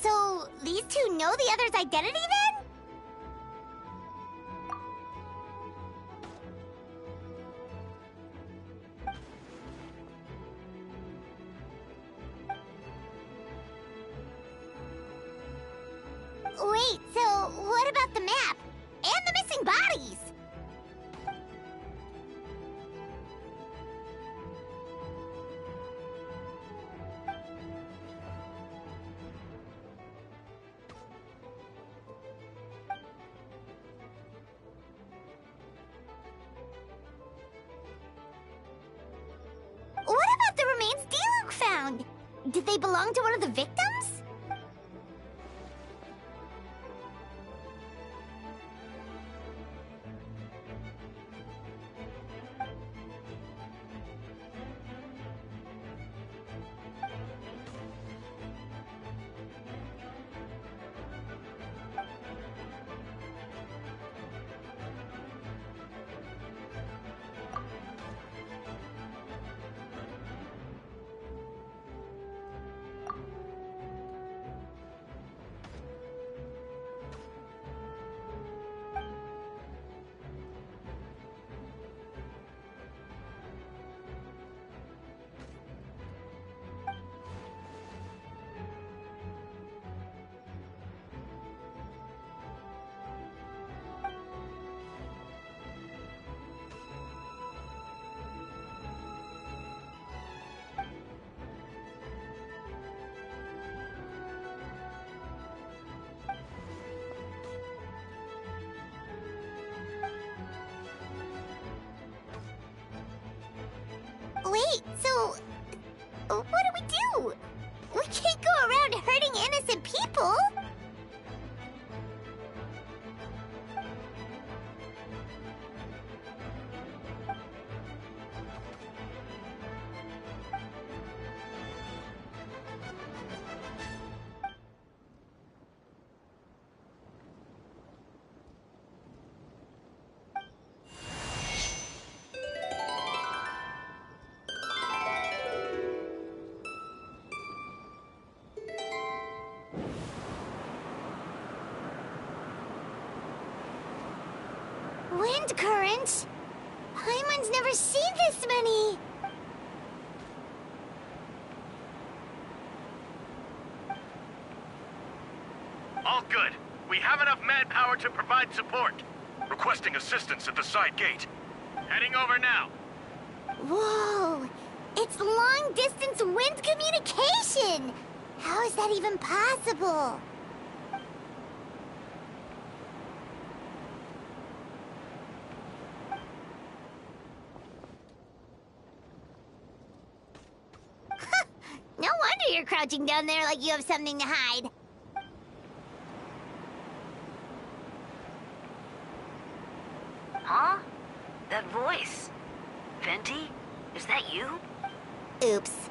So, these two know the other's identity then? Wait, so what about the map? And the missing bodies? What about the remains Diluc found? Did they belong to one of the victims? Wait, so what do? We can't go around hurting innocent people! Wind currents? Paimon's never seen this many! All good. We have enough manpower to provide support. Requesting assistance at the side gate. Heading over now. Whoa! It's long-distance wind communication! How is that even possible? No wonder you're crouching down there like you have something to hide. Huh? That voice. Venti? Is that you? Oops.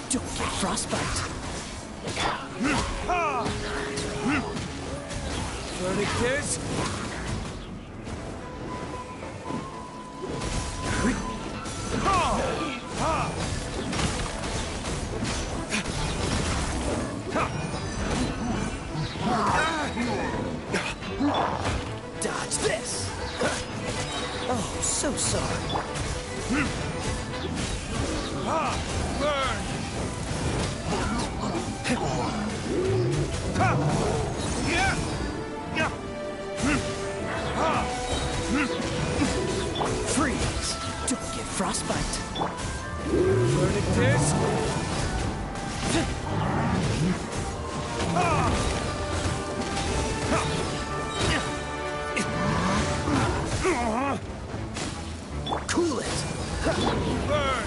Don't get frostbite. Verdict is... Dodge this! Oh, so sorry. Burn! Freeze! Don't get frostbite. Verdict is... Cool it! Burn!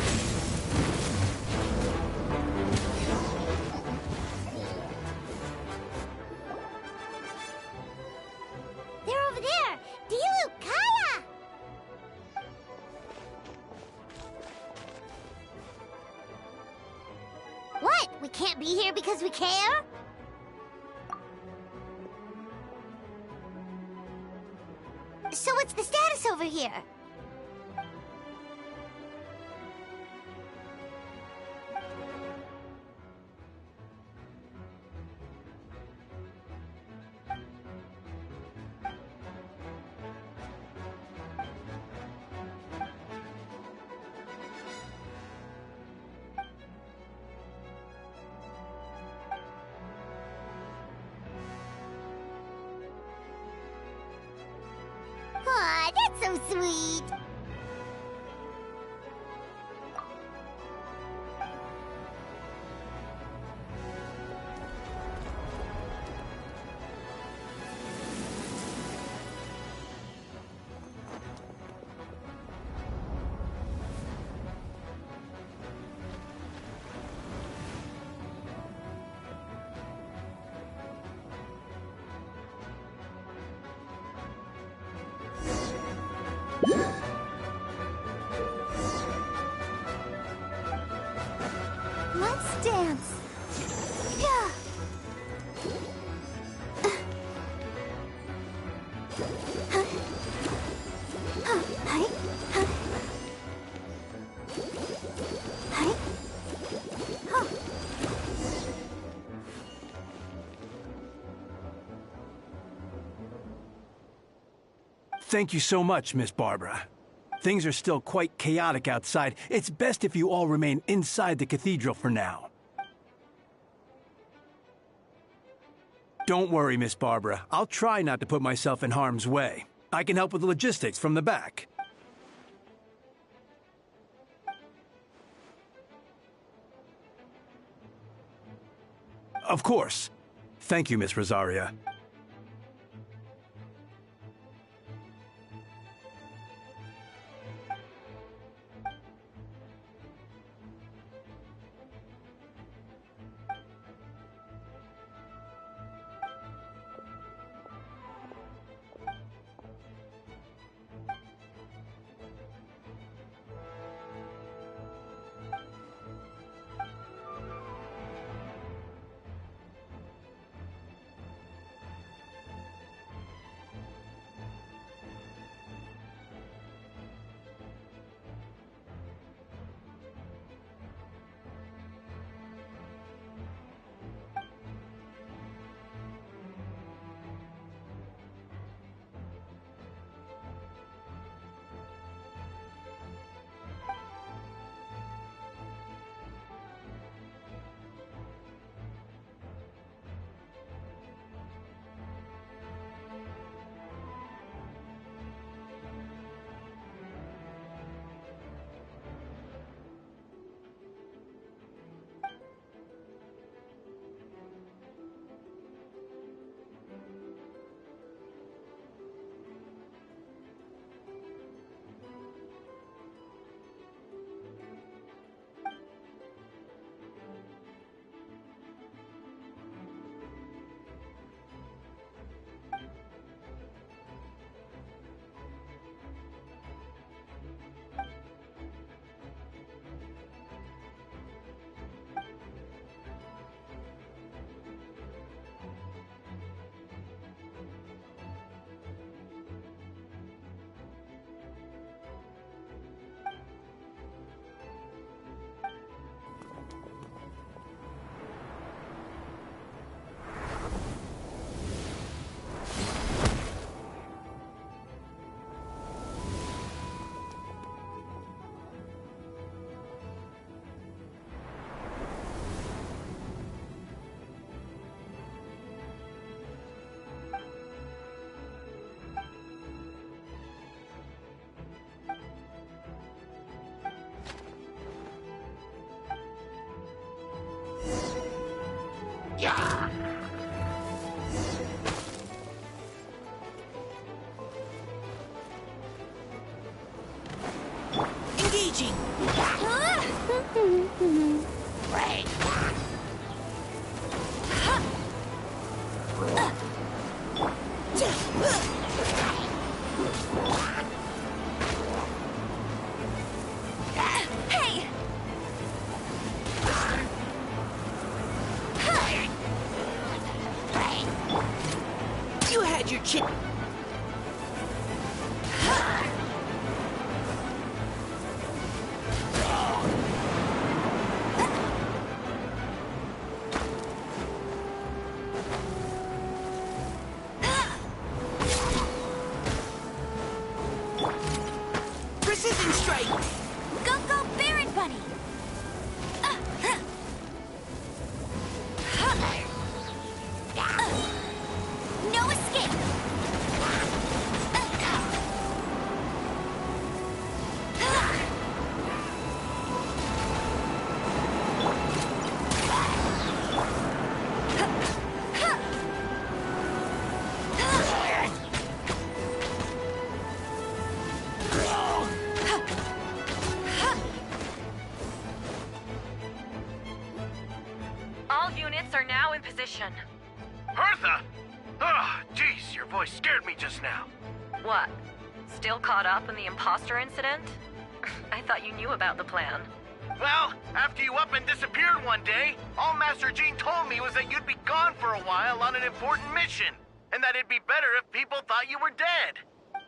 They're over there! Dilu, Kaya! What? We can't be here because we care? So what's the status over here? Aw, that's so sweet. Let's dance. Yeah. Thank you so much, Miss Barbara. Things are still quite chaotic outside. It's best if you all remain inside the cathedral for now. Don't worry, Miss Barbara. I'll try not to put myself in harm's way. I can help with the logistics from the back. Of course. Thank you, Miss Rosaria. Engaging! Right. Hey! You had your chip. Precision strike! Go, go, Baron Bunny! No escape! All units are now in position. Hertha! Ah, jeez, your voice scared me just now. What? Still caught up in the imposter incident? I thought you knew about the plan. Well, after you up and disappeared one day, all Master Jean told me was that you'd be gone for a while on an important mission, and that it'd be better if people thought you were dead.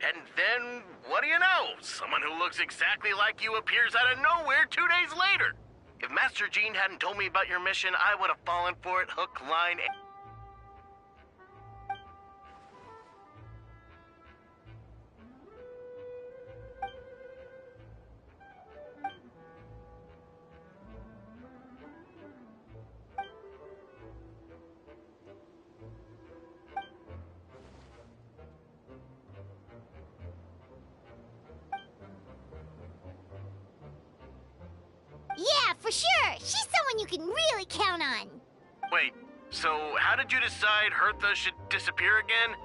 And then, what do you know? Someone who looks exactly like you appears out of nowhere 2 days later. If Master Jean hadn't told me about your mission, I would have fallen for it hook, line, and... Yeah, for sure! She's someone you can really count on! Wait, so how did you decide Hertha should disappear again?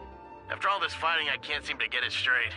After all this fighting, I can't seem to get it straight.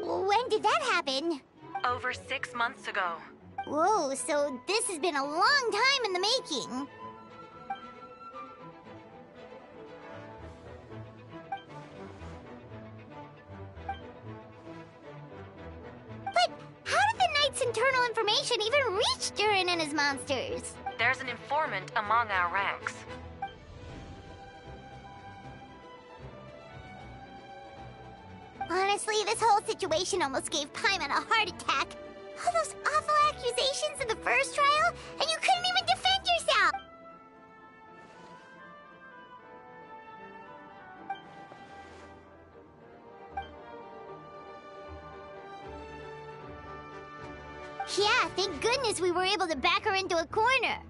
When did that happen? Over 6 months ago. Whoa, so this has been a long time in the making. But how did the Knight's internal information even reach Durin and his monsters? There's an informant among our ranks. Honestly, this whole situation almost gave Paimon a heart attack. All those awful accusations in the first trial, and you couldn't even defend yourself! Yeah, thank goodness we were able to back her into a corner.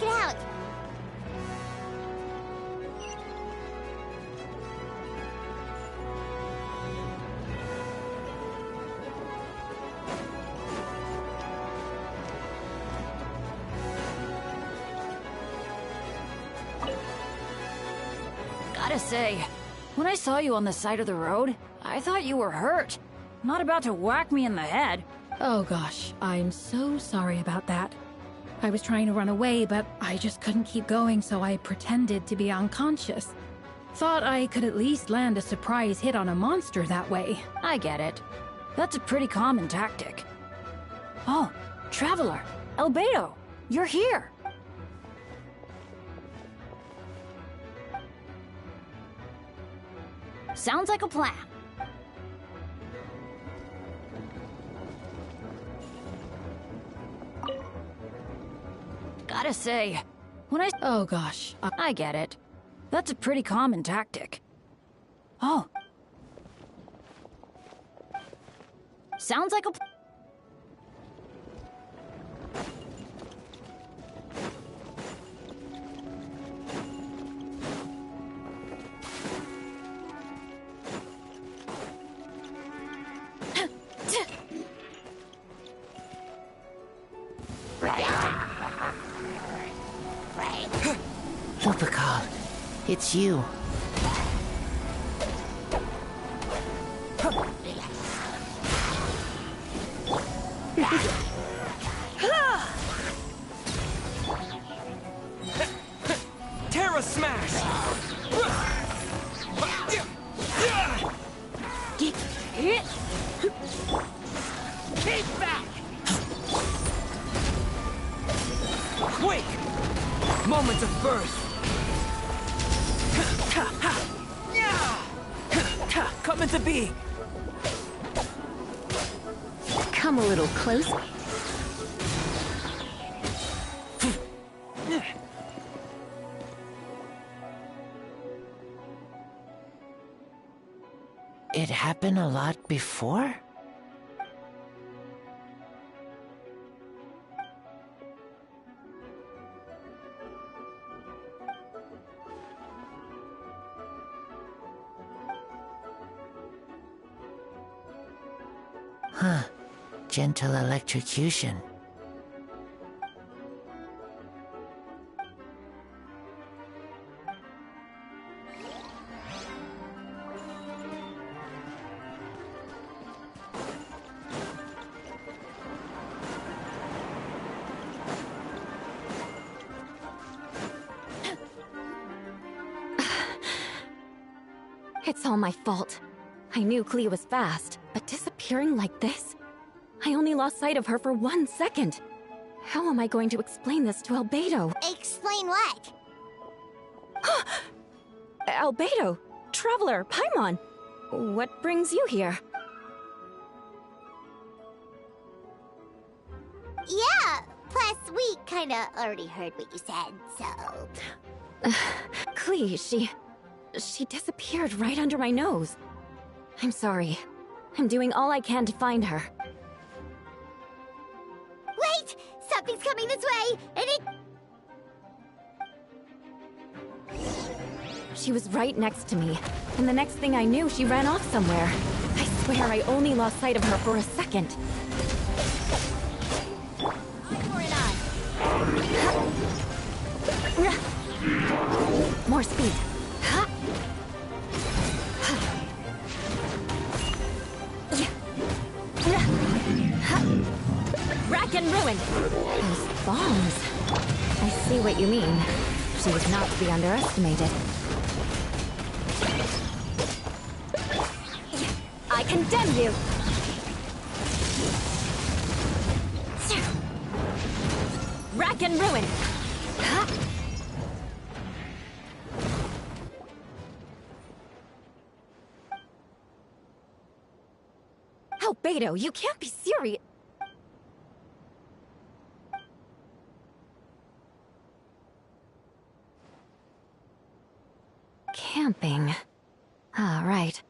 out. Gotta say, when I saw you on the side of the road, I thought you were hurt. Not about to whack me in the head. Oh gosh, I'm so sorry about that. I was trying to run away, but I just couldn't keep going, so I pretended to be unconscious. Thought I could at least land a surprise hit on a monster that way. I get it. That's a pretty common tactic. Oh, Traveler! Albedo! You're here! Sounds like a plan. Gotta say, when Oh gosh, I get it. That's a pretty common tactic. Oh. Sounds like a... Lupicol, it's you. Terra Smash! Keep back! Quick! Moments of burst! Come into being! Come a little closer. It happened a lot before? Huh. Gentle electrocution. It's all my fault. I knew Klee was fast, but disappearing like this? I only lost sight of her for 1 second. How am I going to explain this to Albedo? Explain what? Albedo! Traveler! Paimon! What brings you here? Yeah, plus we kinda already heard what you said, so... Klee, she disappeared right under my nose. I'm sorry. I'm doing all I can to find her. Wait! Something's coming this way, and it... She was right next to me, and the next thing I knew, she ran off somewhere. I swear I only lost sight of her for a second. More speed. Rack and ruin! Those bombs. I see what you mean. She was not to be underestimated. I condemn you! Rack and ruin! Albedo, you can't be serious! Camping. Ah, right.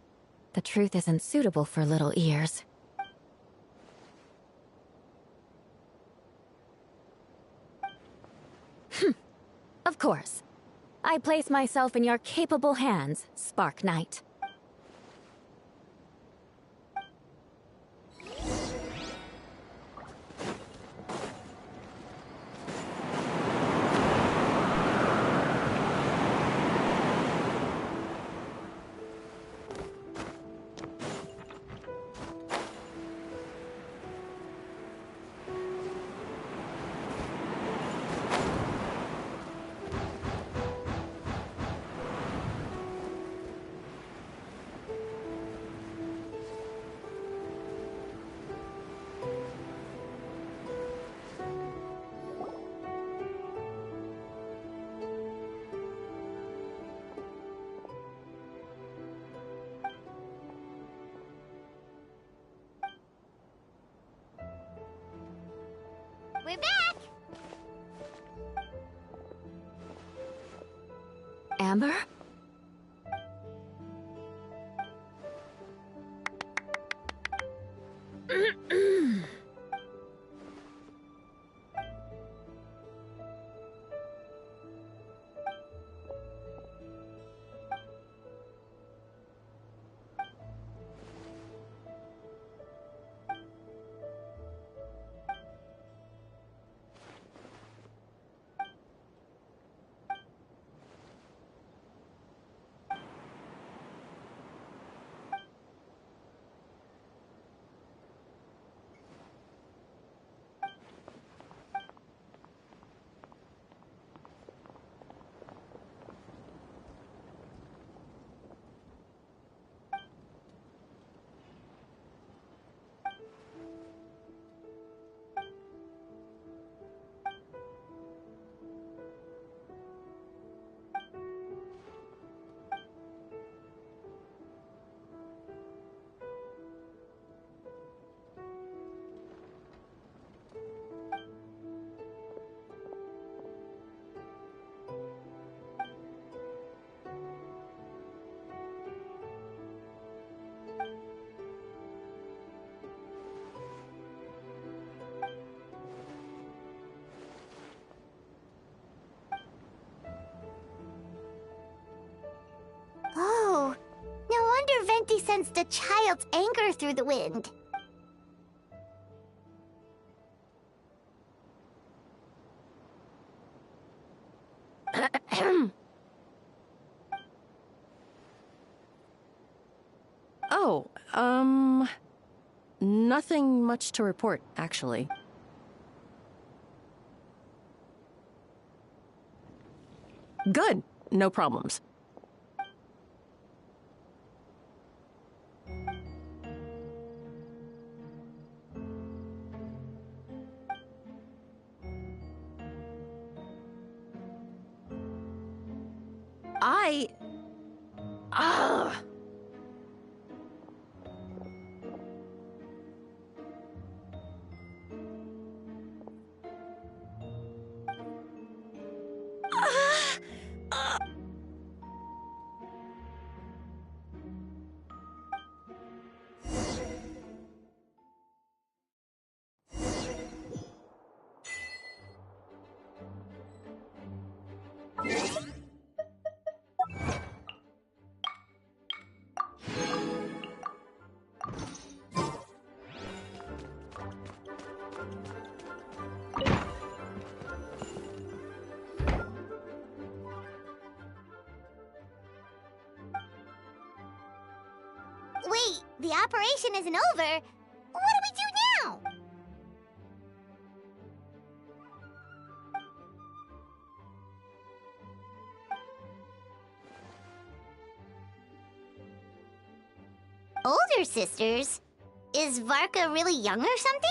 The truth isn't suitable for little ears. Of course. I place myself in your capable hands, Spark Knight. We're back! Amber? Oh, no wonder Venti sensed a child's anger through the wind. Oh, nothing much to report, actually. Good. No problems. Ugh. Wait, the operation isn't over. What do we do now? Older sisters? Is Varka really young or something?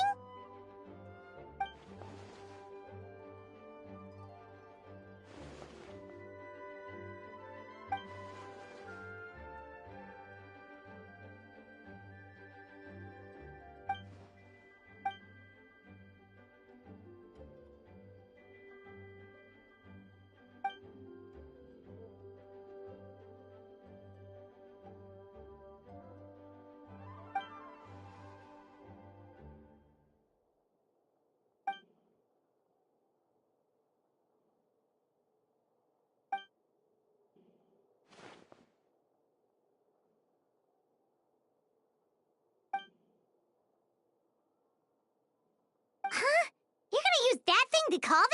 to call them?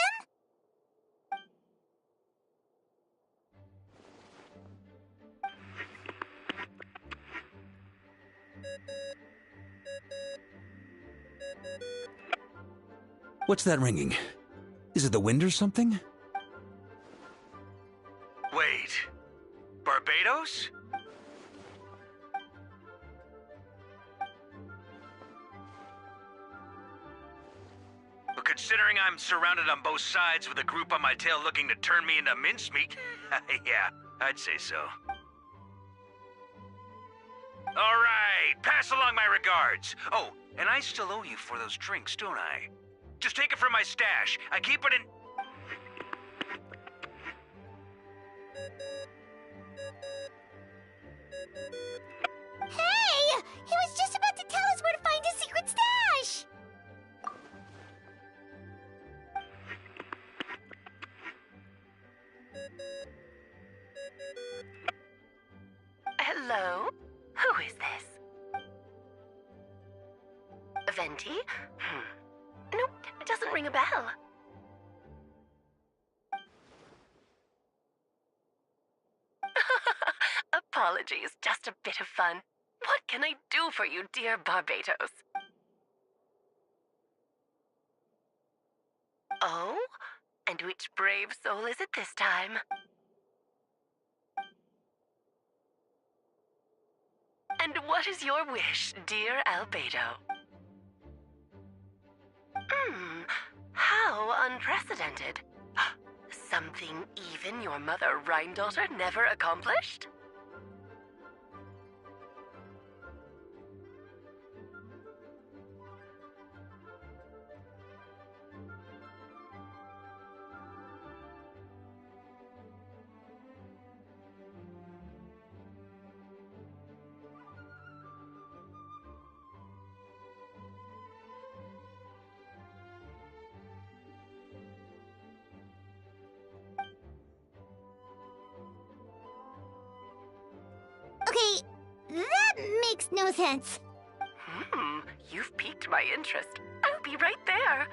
What's that ringing? Is it the wind or something? Wait. Barbados? But considering I'm surrounded on both sides with a group on my tail looking to turn me into mincemeat, yeah, I'd say so. All right, pass along my regards. Oh, and I still owe you for those drinks, don't I? Just take it from my stash. I keep it in... Hey! He was just about to tell us where to find his secret stash! Hello? Who is this? Venti? Nope, it doesn't ring a bell. Apologies, just a bit of fun. What can I do for you, dear Barbados? Oh? And which brave soul is it this time? And what is your wish, dear Albedo? How unprecedented. Something even your mother Rhine-daughter never accomplished? Okay, that makes no sense. You've piqued my interest. I'll be right there.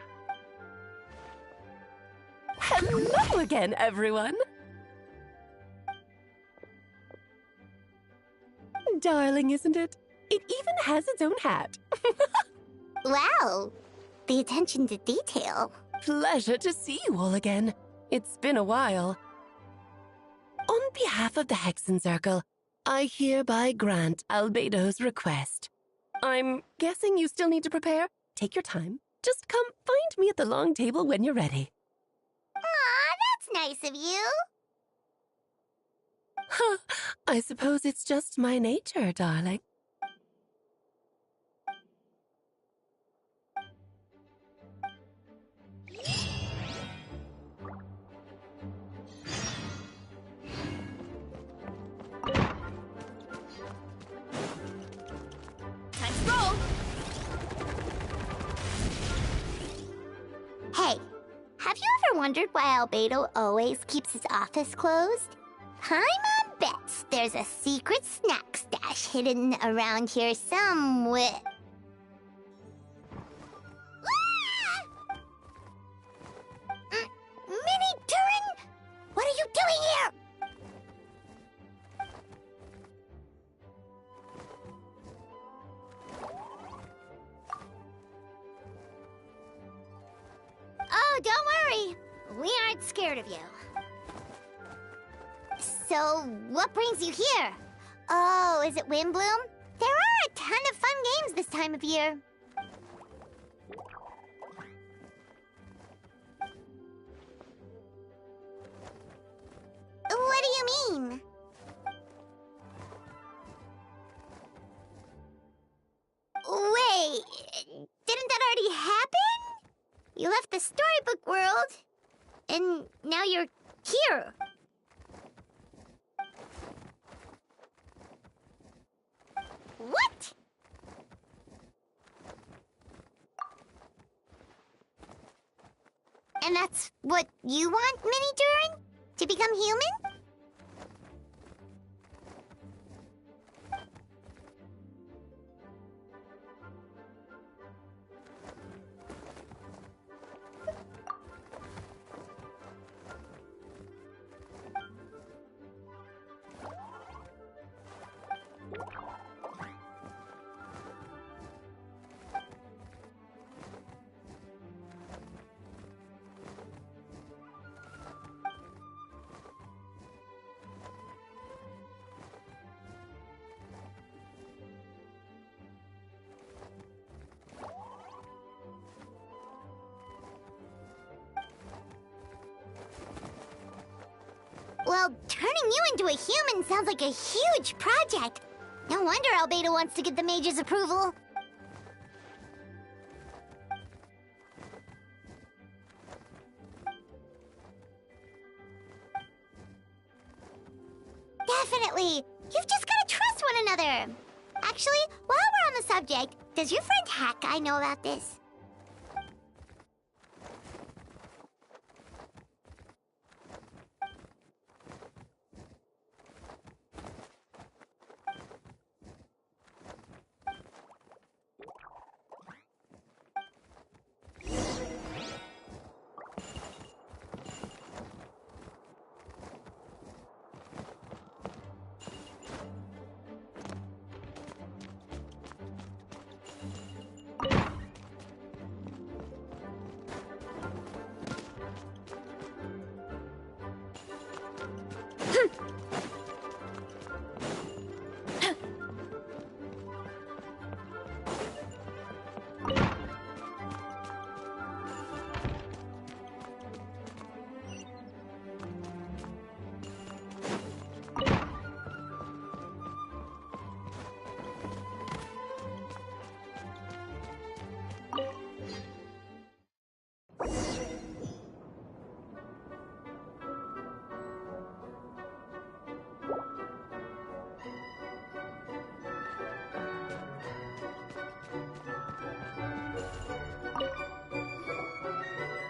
Hello again, everyone. Darling, isn't it? It even has its own hat. Wow, the attention to detail. Pleasure to see you all again. It's been a while. On behalf of the Hexen Circle, I hereby grant Albedo's request. I'm guessing you still need to prepare? Take your time. Just come find me at the long table when you're ready. Aw, that's nice of you. I suppose it's just my nature, darling. Time to roll. Hey, have you ever wondered why Albedo always keeps his office closed? I'm on bets there's a secret snack stash hidden around here somewhere. Mini Turing? What are you doing here? Oh, don't worry. We aren't scared of you. So, what brings you here? Oh, is it Windbloom? There are a ton of fun games this time of year. What do you mean? Wait, didn't that already happen? You left the storybook world, and now you're here. What? And that's what you want, Mini Turing? To become human? Turning you into a human sounds like a huge project. No wonder Albedo wants to get the mage's approval. Definitely. You've just got to trust one another. Actually, while we're on the subject, does your friend Hack know about this?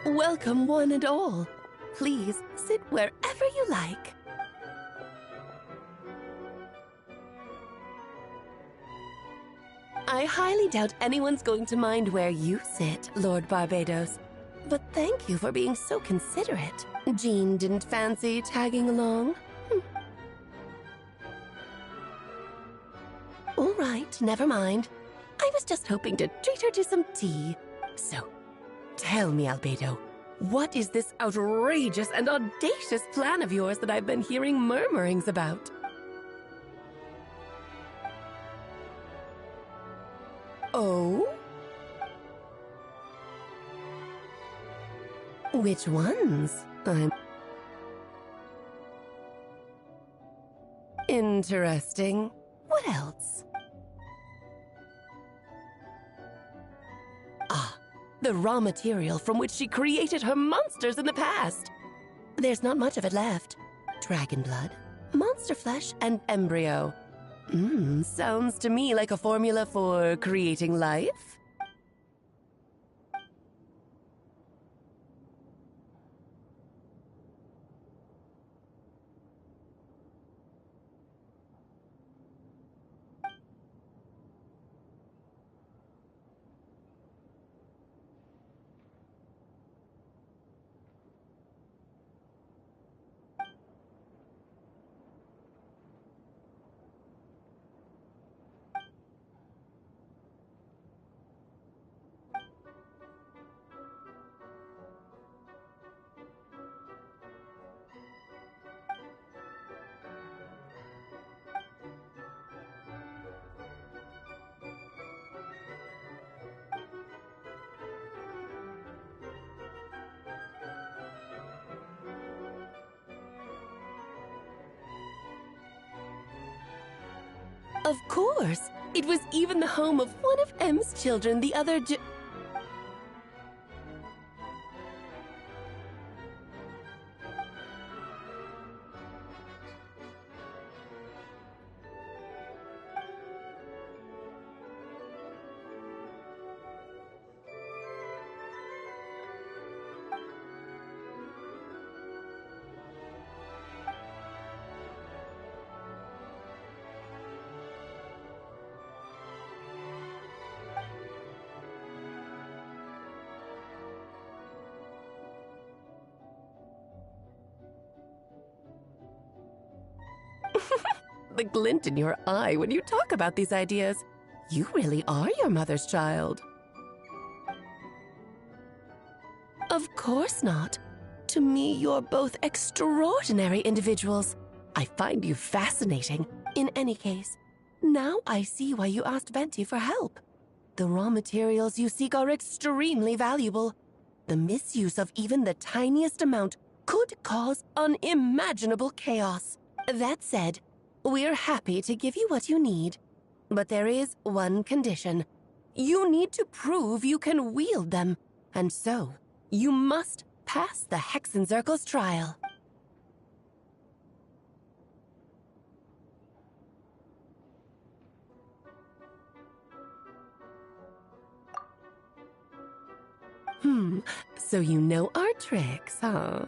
Welcome, one and all. Please sit wherever you like. I highly doubt anyone's going to mind where you sit, Lord Barbados. But thank you for being so considerate. Jean didn't fancy tagging along? All right, never mind. I was just hoping to treat her to some tea. So, tell me, Albedo, what is this outrageous and audacious plan of yours that I've been hearing murmurings about? Oh? Which ones? I'm... Interesting. What else? Ah, the raw material from which she created her monsters in the past. There's not much of it left. Dragon blood, monster flesh, and embryo. Sounds to me like a formula for creating life. Of course! It was even the home of one of M's children, the other the glint in your eye when you talk about these ideas. You really are your mother's child. Of course not. To me, you're both extraordinary individuals. I find you fascinating. In any case, now I see why you asked Venti for help. The raw materials you seek are extremely valuable. The misuse of even the tiniest amount could cause unimaginable chaos. That said, we're happy to give you what you need. But there is one condition. You need to prove you can wield them. And so, you must pass the Hexenzirkel's trial. So you know our tricks, huh?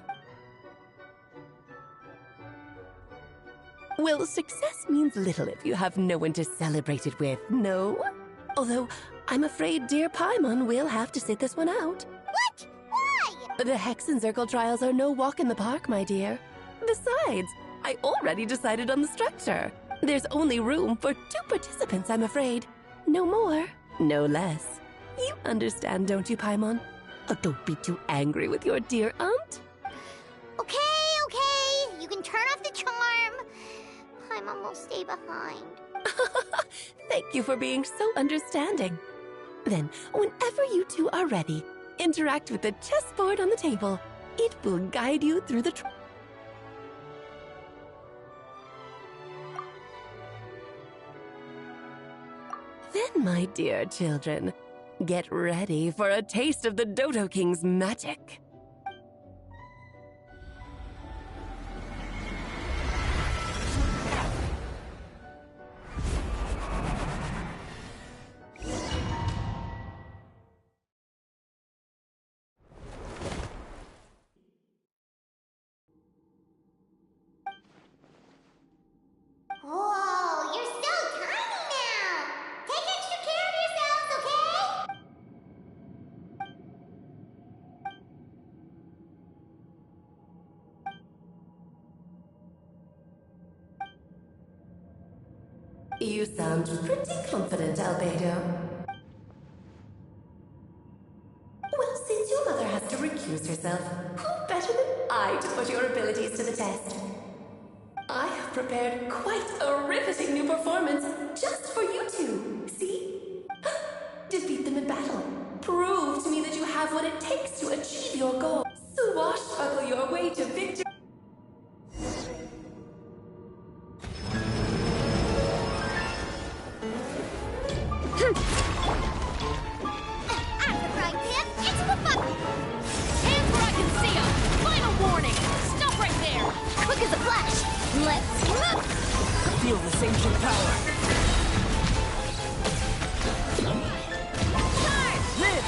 Well, success means little if you have no one to celebrate it with, no? Although, I'm afraid dear Paimon will have to sit this one out. What? Why? The Hexenzirkel trials are no walk in the park, my dear. Besides, I already decided on the structure. There's only room for 2 participants, I'm afraid. No more, no less. You understand, don't you, Paimon? Oh, don't be too angry with your dear aunt. Okay. You can turn off the charm. Paimon will stay behind. Thank you for being so understanding. Then, whenever you two are ready, interact with the chessboard on the table. It will guide you through the Then, my dear children, get ready for a taste of the Dodo King's magic. Whoa, you're so tiny now! Take extra care of yourselves, okay? You sound pretty confident, Albedo. Well, since your mother has to recuse herself, who better than I to put your abilities to the test? I have prepared quite a riveting new performance just for you two. See? Defeat them in battle. Prove to me that you have what it takes to achieve your goal. Swashbuckle your way to victory. I'm the frying pan. It's the button. Hands where I can see 'em. Final warning. Stop right there. Quick as a flash. Let's move. Feel this ancient power. Charge. Live!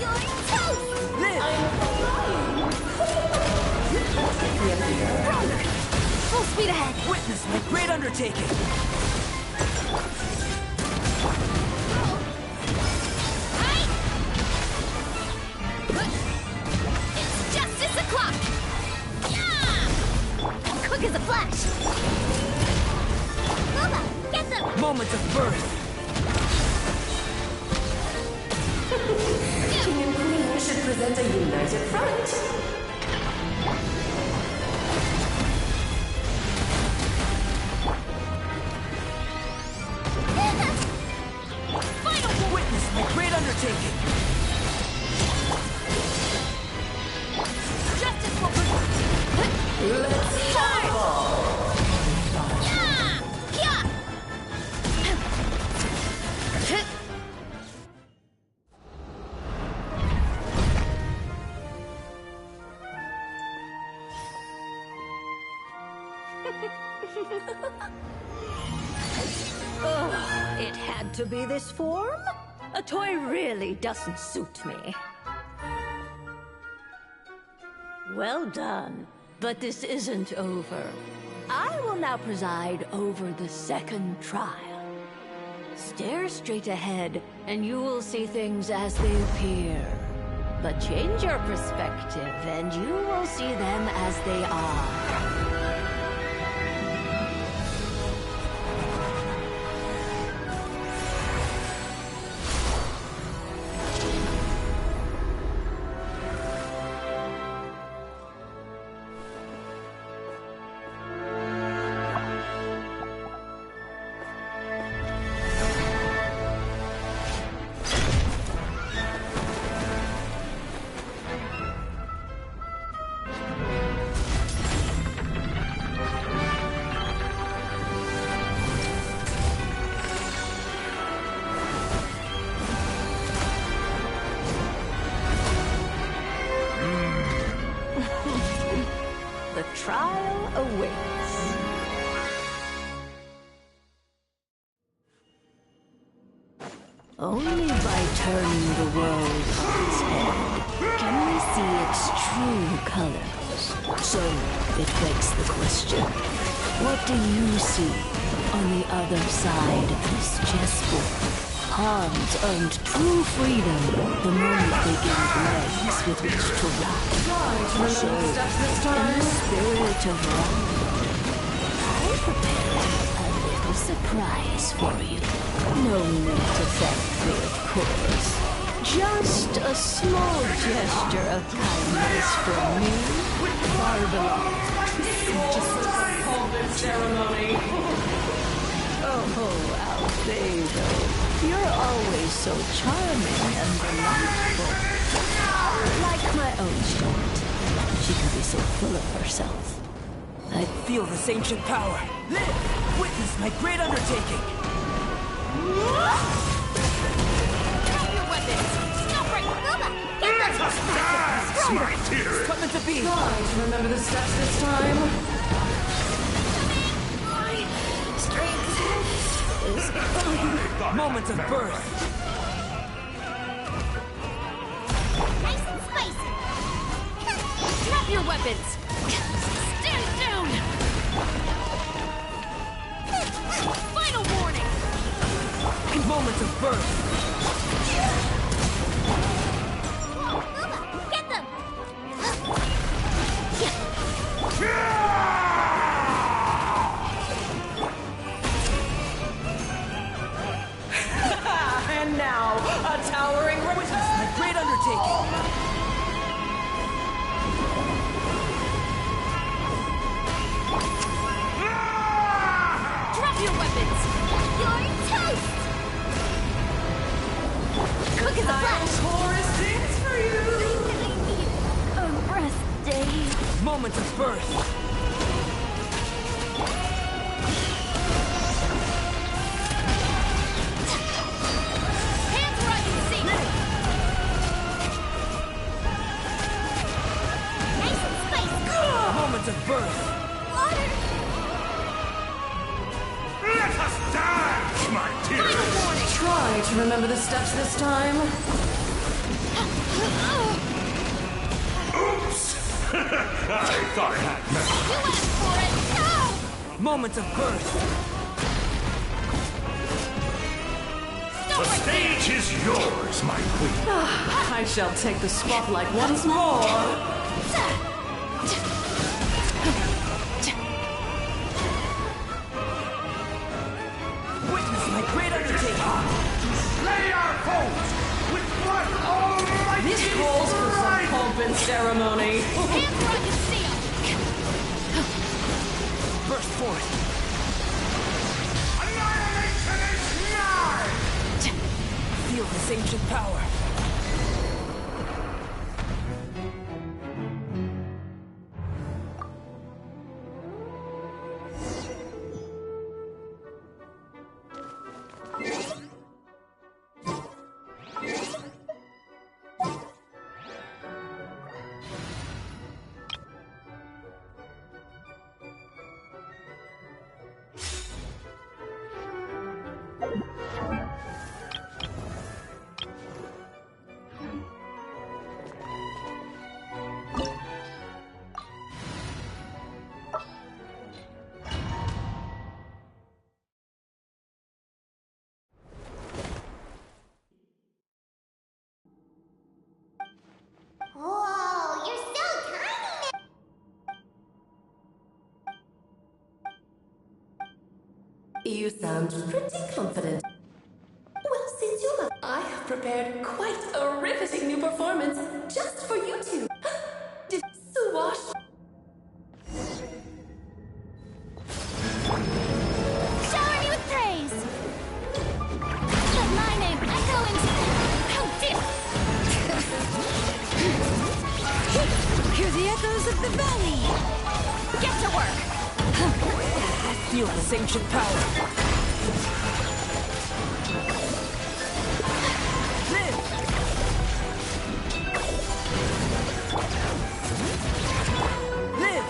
You're toast. Live! Full speed ahead. Witness my great undertaking. It's justice o'clock. Yeah! Quick as a flash. Luma, get them. Moment of birth. King and Queen should present a united front. Final Witness my great undertaking. justice will prevail. Let's Charge! Yeah! Yeah! Ugh, it had to be this form? A toy really doesn't suit me. Well done, but this isn't over. I will now preside over the second trial. Stare straight ahead, and you will see things as they appear. But change your perspective, and you will see them as they are. trial awaits. Only by turning the world on its head can we see its true colors. So, it begs the question, what do you see on the other side of this chessboard? Pawns earned true freedom the moment they gave legs with which to ride. So, in the spirit of round, I prepared a little surprise for you. No need to thank me, of course. Just a small gesture of kindness from me, Barbara. Ceremony. Oh, Albedo, you're always so charming and delightful. Like my own child, she can be so full of herself. I feel this ancient power. Live! Witness my great undertaking! Drop your weapons! Stop right! Booba! Get them! Dance, my dearest! Coming to be! Try to remember the steps this time. My strength is gone. Moment of birth. Nice and spicy! Drop your weapons! Stand down! Final warning! Moment of birth. Get them! And now, a towering witness my great undertaking. Drop your weapons! You're toast! Quick as a flash! Chorus sings for you! A rest day. Moment of birth. Hands where I can see! Nice and spicy! Moment of birth. Water! Let us dance, my Final warning! Try to remember the steps this time. Oops! I thought I had memory. You asked for it! No! Moment of birth. The stage is yours, my queen. I shall take the spotlight once more. Witness my great undertaking. Slay our foes with blood almighty. This calls for some pomp and ceremony. Hands where I can see 'em! Burst forth. Annihilation is nigh! Feel this ancient power. Whoa, you're so tiny! You sound pretty confident. Well, since you love, I have prepared quite a riveting new performance just for you two. Did Suwash? Shower me with praise! Let my name echo into... How dare... Hear the echoes of the valley! Get to work! Feel this ancient power. Live! Live!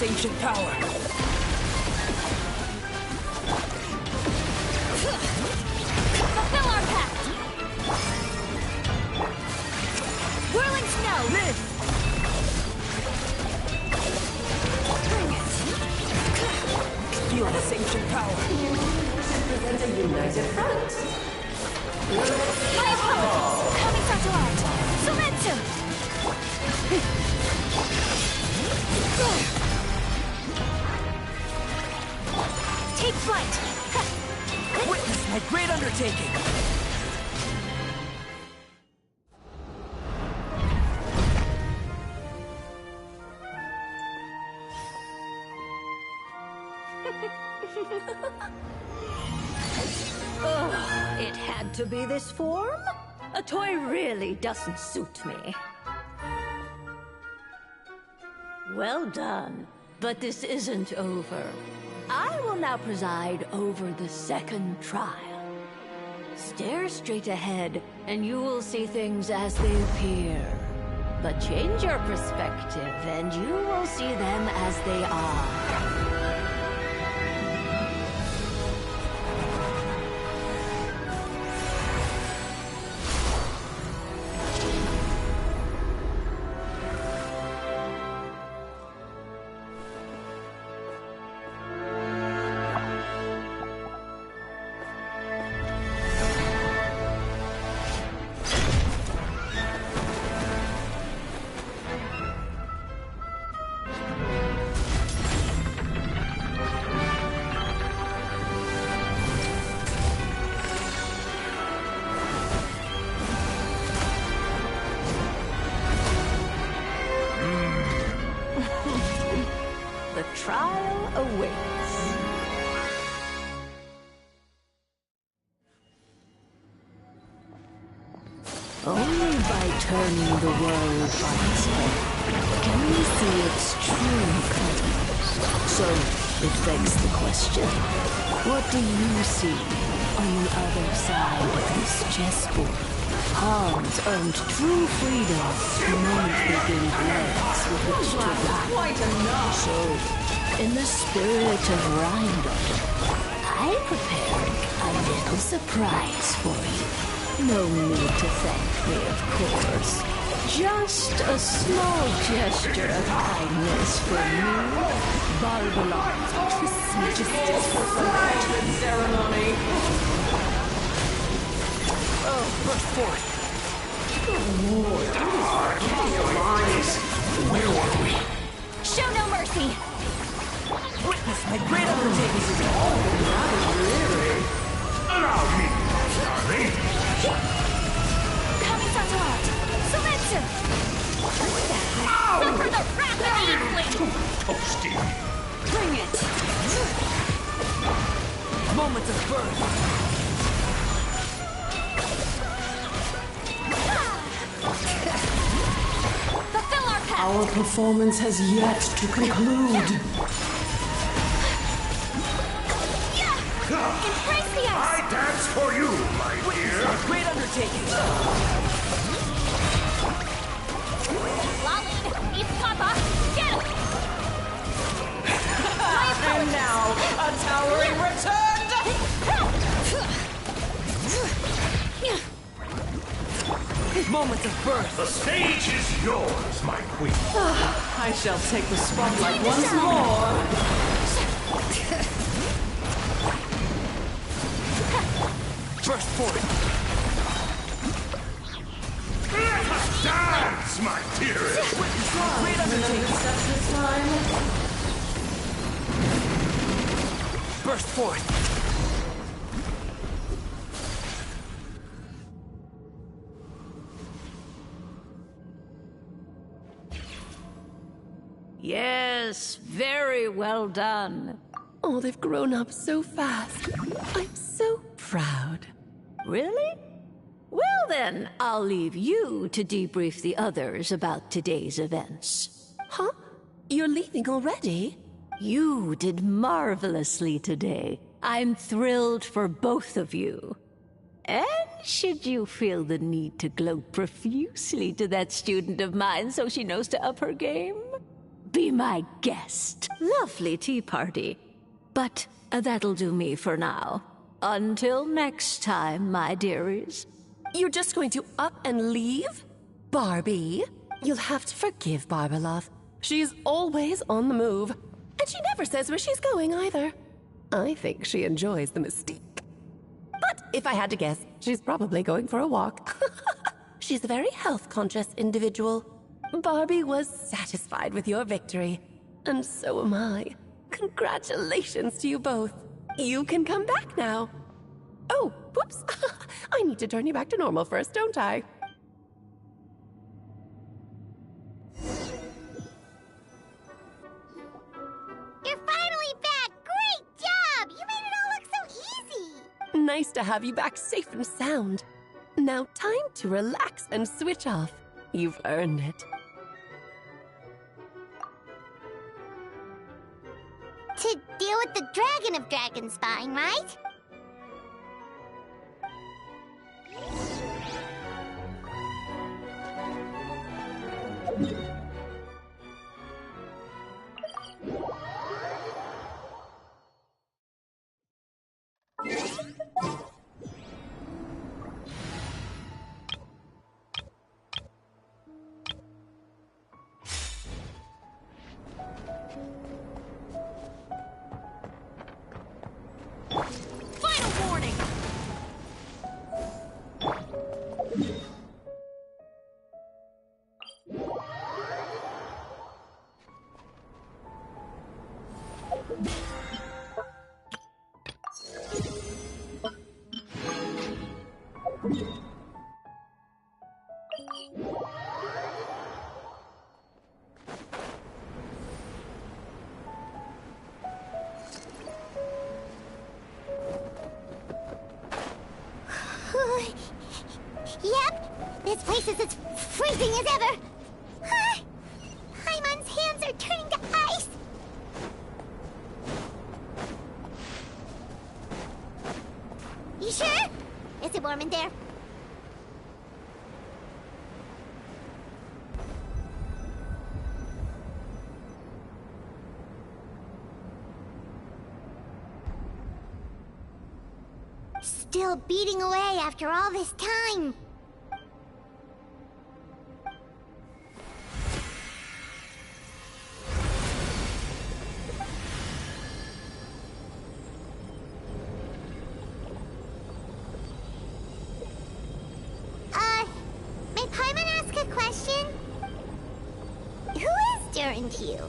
ancient power. Fulfill our pact! Whirling snow! Live! Bring it! Feel this ancient power. Present a united front. My apologies! Kami-sato art! Sumetsu! Take flight! Witness my great undertaking. Oh, it had to be this form? A toy really doesn't suit me. Well done, but this isn't over. I will now preside over the second trial. Stare straight ahead, and you will see things as they appear. But change your perspective, and you will see them as they are. The trial awaits. Only by turning the world on its head can we see its true colors. So, it begs the question, what do you see on the other side of this chessboard? Hans earned true freedom the moment they gained legs with which to ride. Quite enough. So, in the spirit of Rhino, I prepared a little surprise for you. No need to thank me, of course. Just a small gesture of kindness from me, Barbalon, Just for some private ceremony. Oh, burst forth. Good lord, getting your minds. Where were we? Show no mercy! Witness my great undertaking. Allow me, darling. Kami-sato art! Sumetsu! Suffer the wrath of the earthling! Toasty. Bring it! Moments of birth. Fulfill our pact! Our performance has yet to conclude. Embrace the ice! I dance for you, my dear. Great undertaking. Lolly! East Papa! Get him! And now, a towering return! Moments of birth. The stage is yours, my queen. I shall take the spotlight once more. Burst forth. Let us dance, my dearest. Great undertaking. This time. Burst forth. Yes, very well done. Oh, they've grown up so fast. I'm so proud. Really? Well then, I'll leave you to debrief the others about today's events. Huh? You're leaving already? You did marvelously today. I'm thrilled for both of you. And should you feel the need to gloat profusely to that student of mine so she knows to up her game, be my guest. Lovely tea party. But that'll do me for now. Until next time, my dearies. You're just going to up and leave? Barbie? You'll have to forgive Barbalov. She's always on the move. And she never says where she's going either. I think she enjoys the mystique. But if I had to guess, she's probably going for a walk. She's a very health-conscious individual. Barbie was satisfied with your victory. And so am I. Congratulations to you both. You can come back now. Oh, whoops. I need to turn you back to normal first, don't I? You're finally back! Great job! You made it all look so easy! Nice to have you back safe and sound. Now time to relax and switch off. You've earned it. To deal with the Dragon of Dragonspine, right? Final warning! Yep, this place is as freezing as ever. Paimon's hands are turning to ice. You sure? Is it warm in there? Still beating away after all this time. May Paimon ask a question? Who is Durin to you?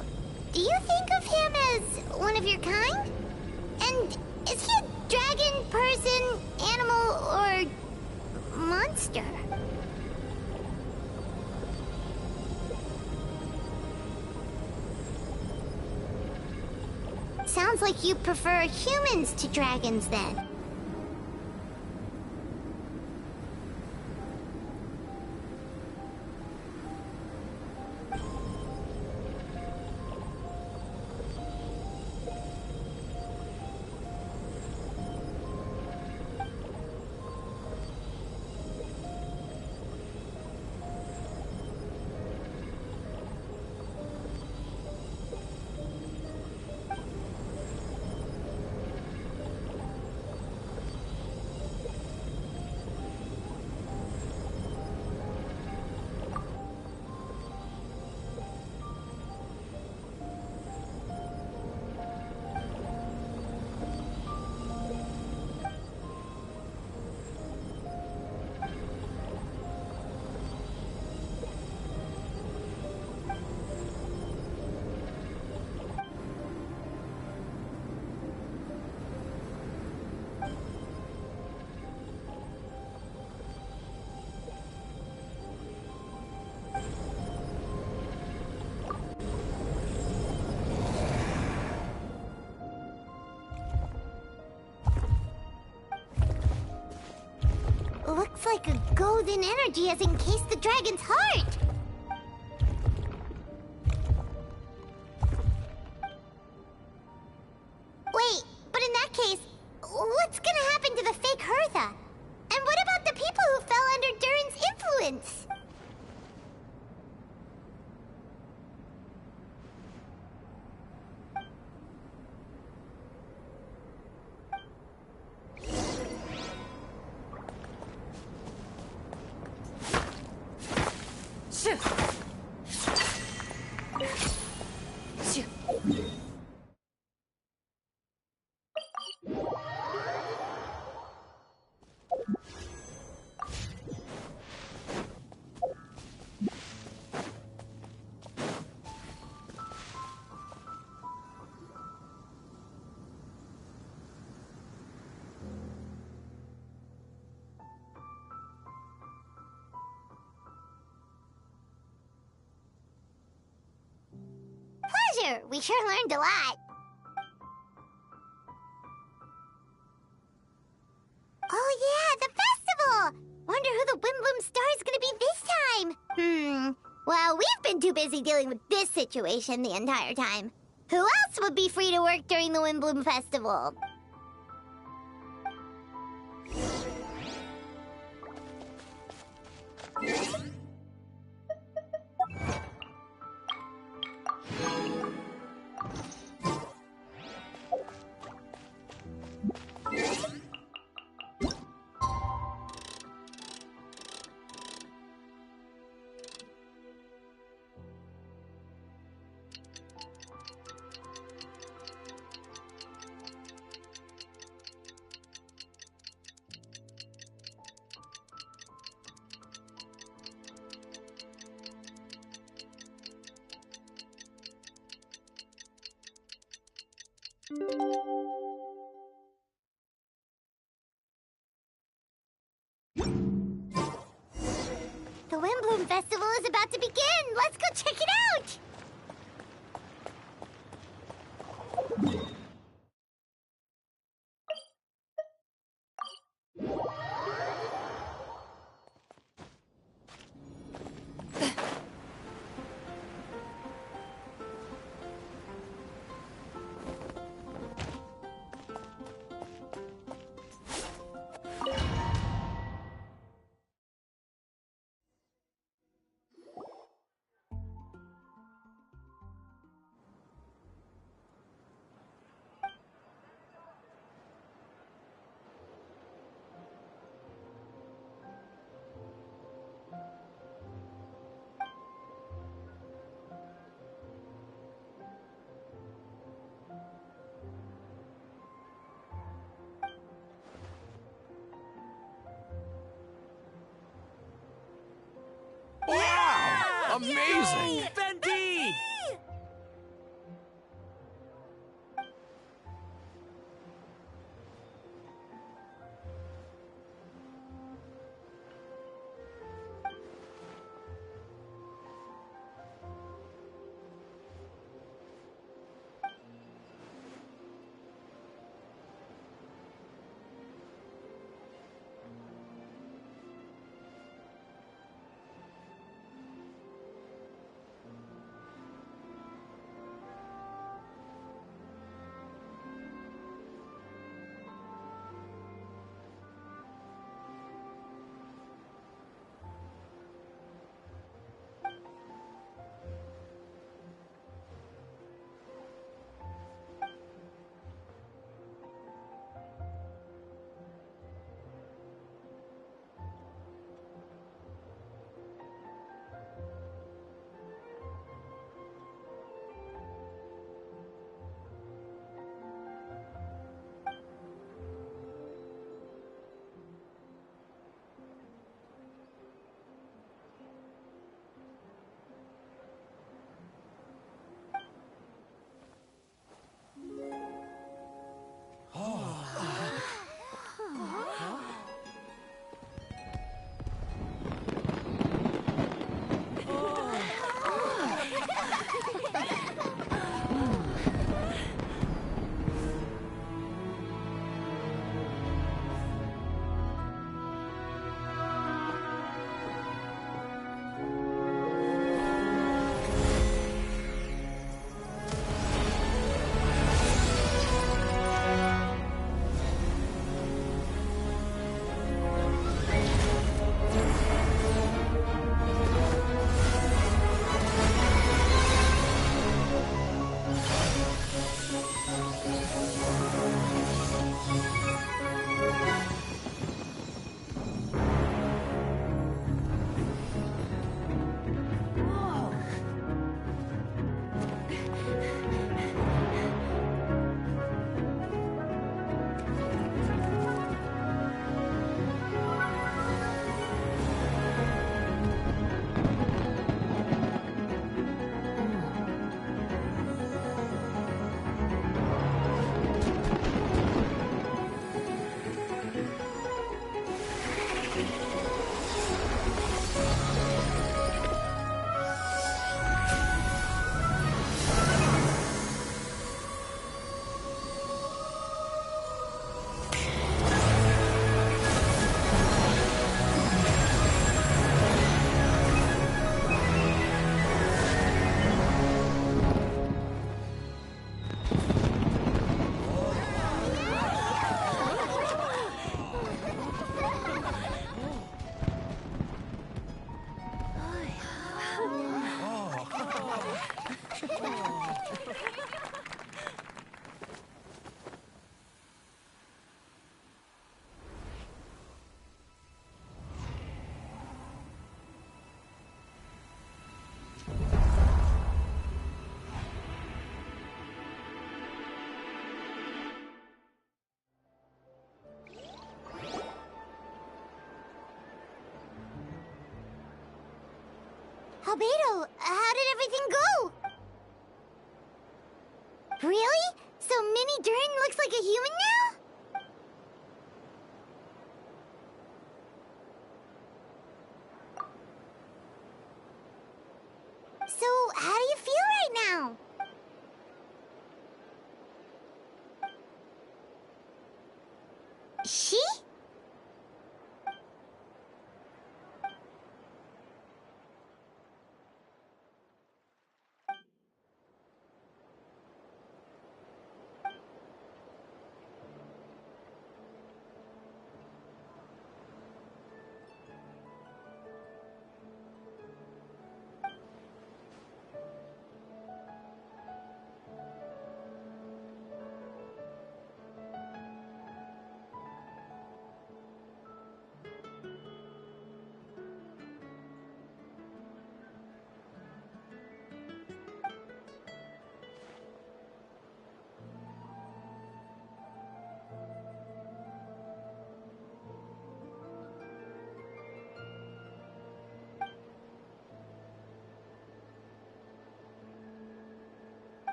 Do you think of him as one of your kind? And is he a dragon, person, animal, or monster? Sounds like you prefer humans to dragons, then. Looks like a golden energy has encased the dragon's heart. Wait, but in that case, what's gonna happen to the fake Hertha? And what about the people who fell under Durin's influence? here. We sure learned a lot. Oh yeah, the festival! Wonder who the Windbloom star is gonna be this time. Well, we've been too busy dealing with this situation the entire time. Who else would be free to work during the Windbloom festival? The Windbloom Festival is about to begin! Let's go check it out! Wow! Amazing! Bendy! Albedo, how did everything go? Really? So Mini Dern looks like a human now? So, how do you feel right now? She?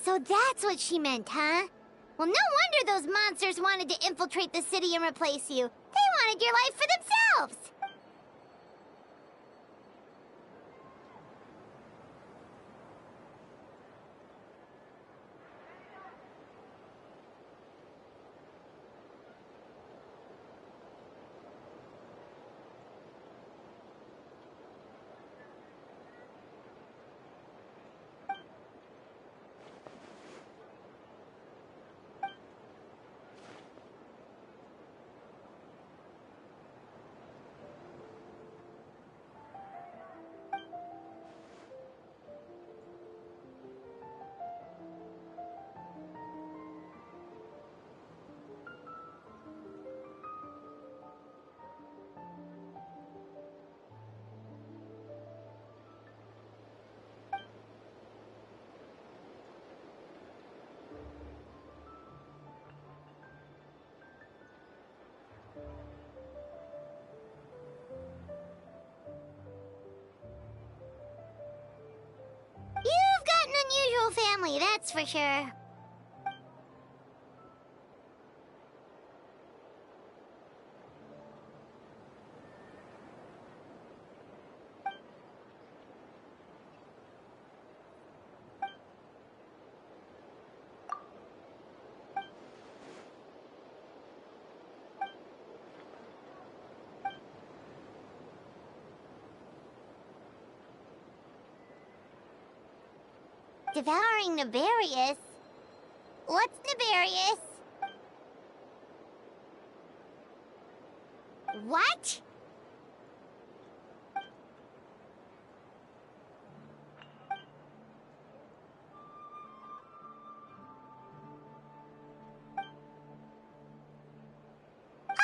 So that's what she meant, huh? Well, no wonder those monsters wanted to infiltrate the city and replace you. They wanted your life for themselves! You've got an unusual family, that's for sure. Devouring Nefarious? What's Nefarious? What?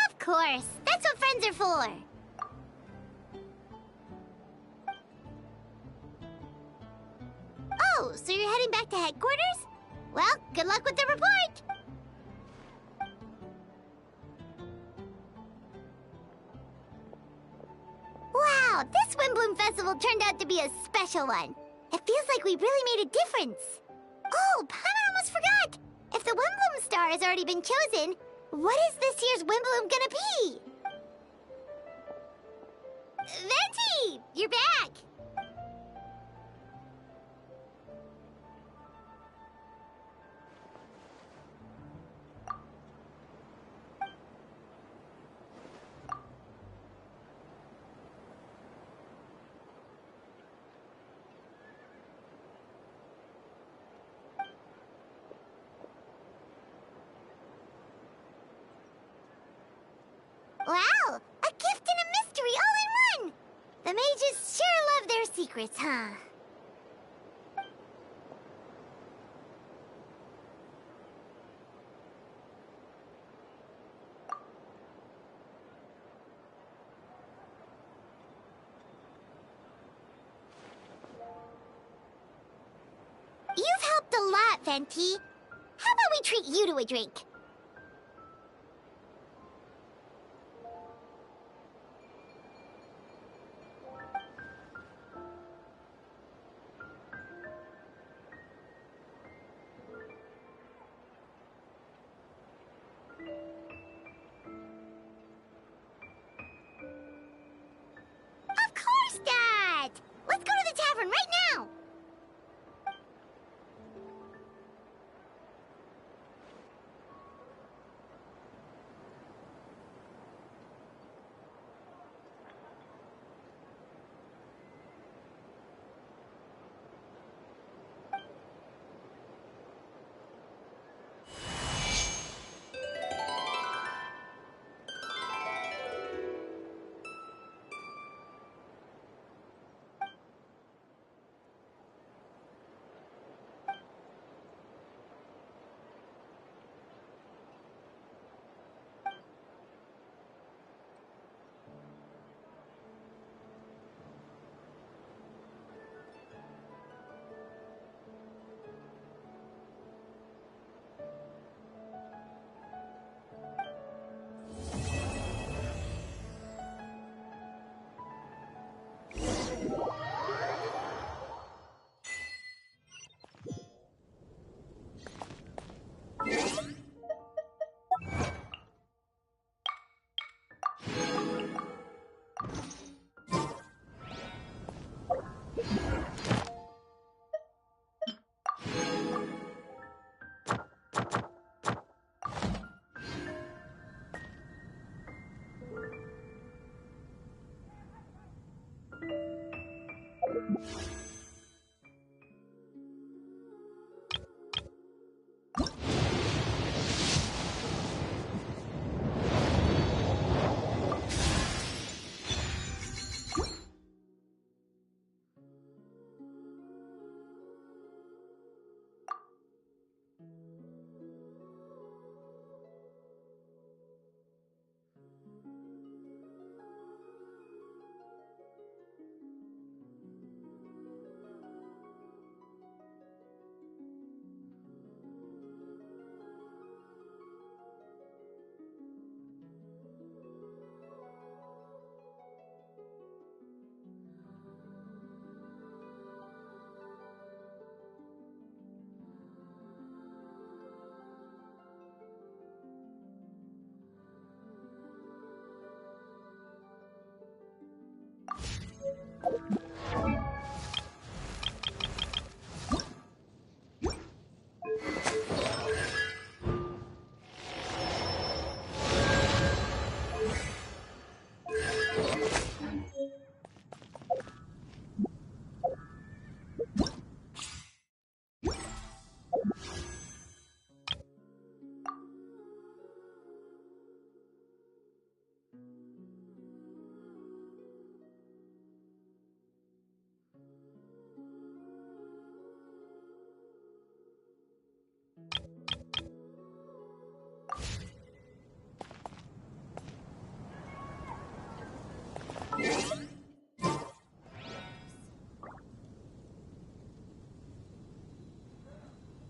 Of course, that's what friends are for. Oh, so you're heading back to headquarters? Well, good luck with the report! Wow, this Windbloom Festival turned out to be a special one. It feels like we really made a difference. Oh, Paimon almost forgot! If the Windbloom star has already been chosen, what is this year's Windbloom gonna be? Venti! You're back! Wow! A gift and a mystery all in one! The mages sure love their secrets, huh? You've helped a lot, Venti. How about we treat you to a drink?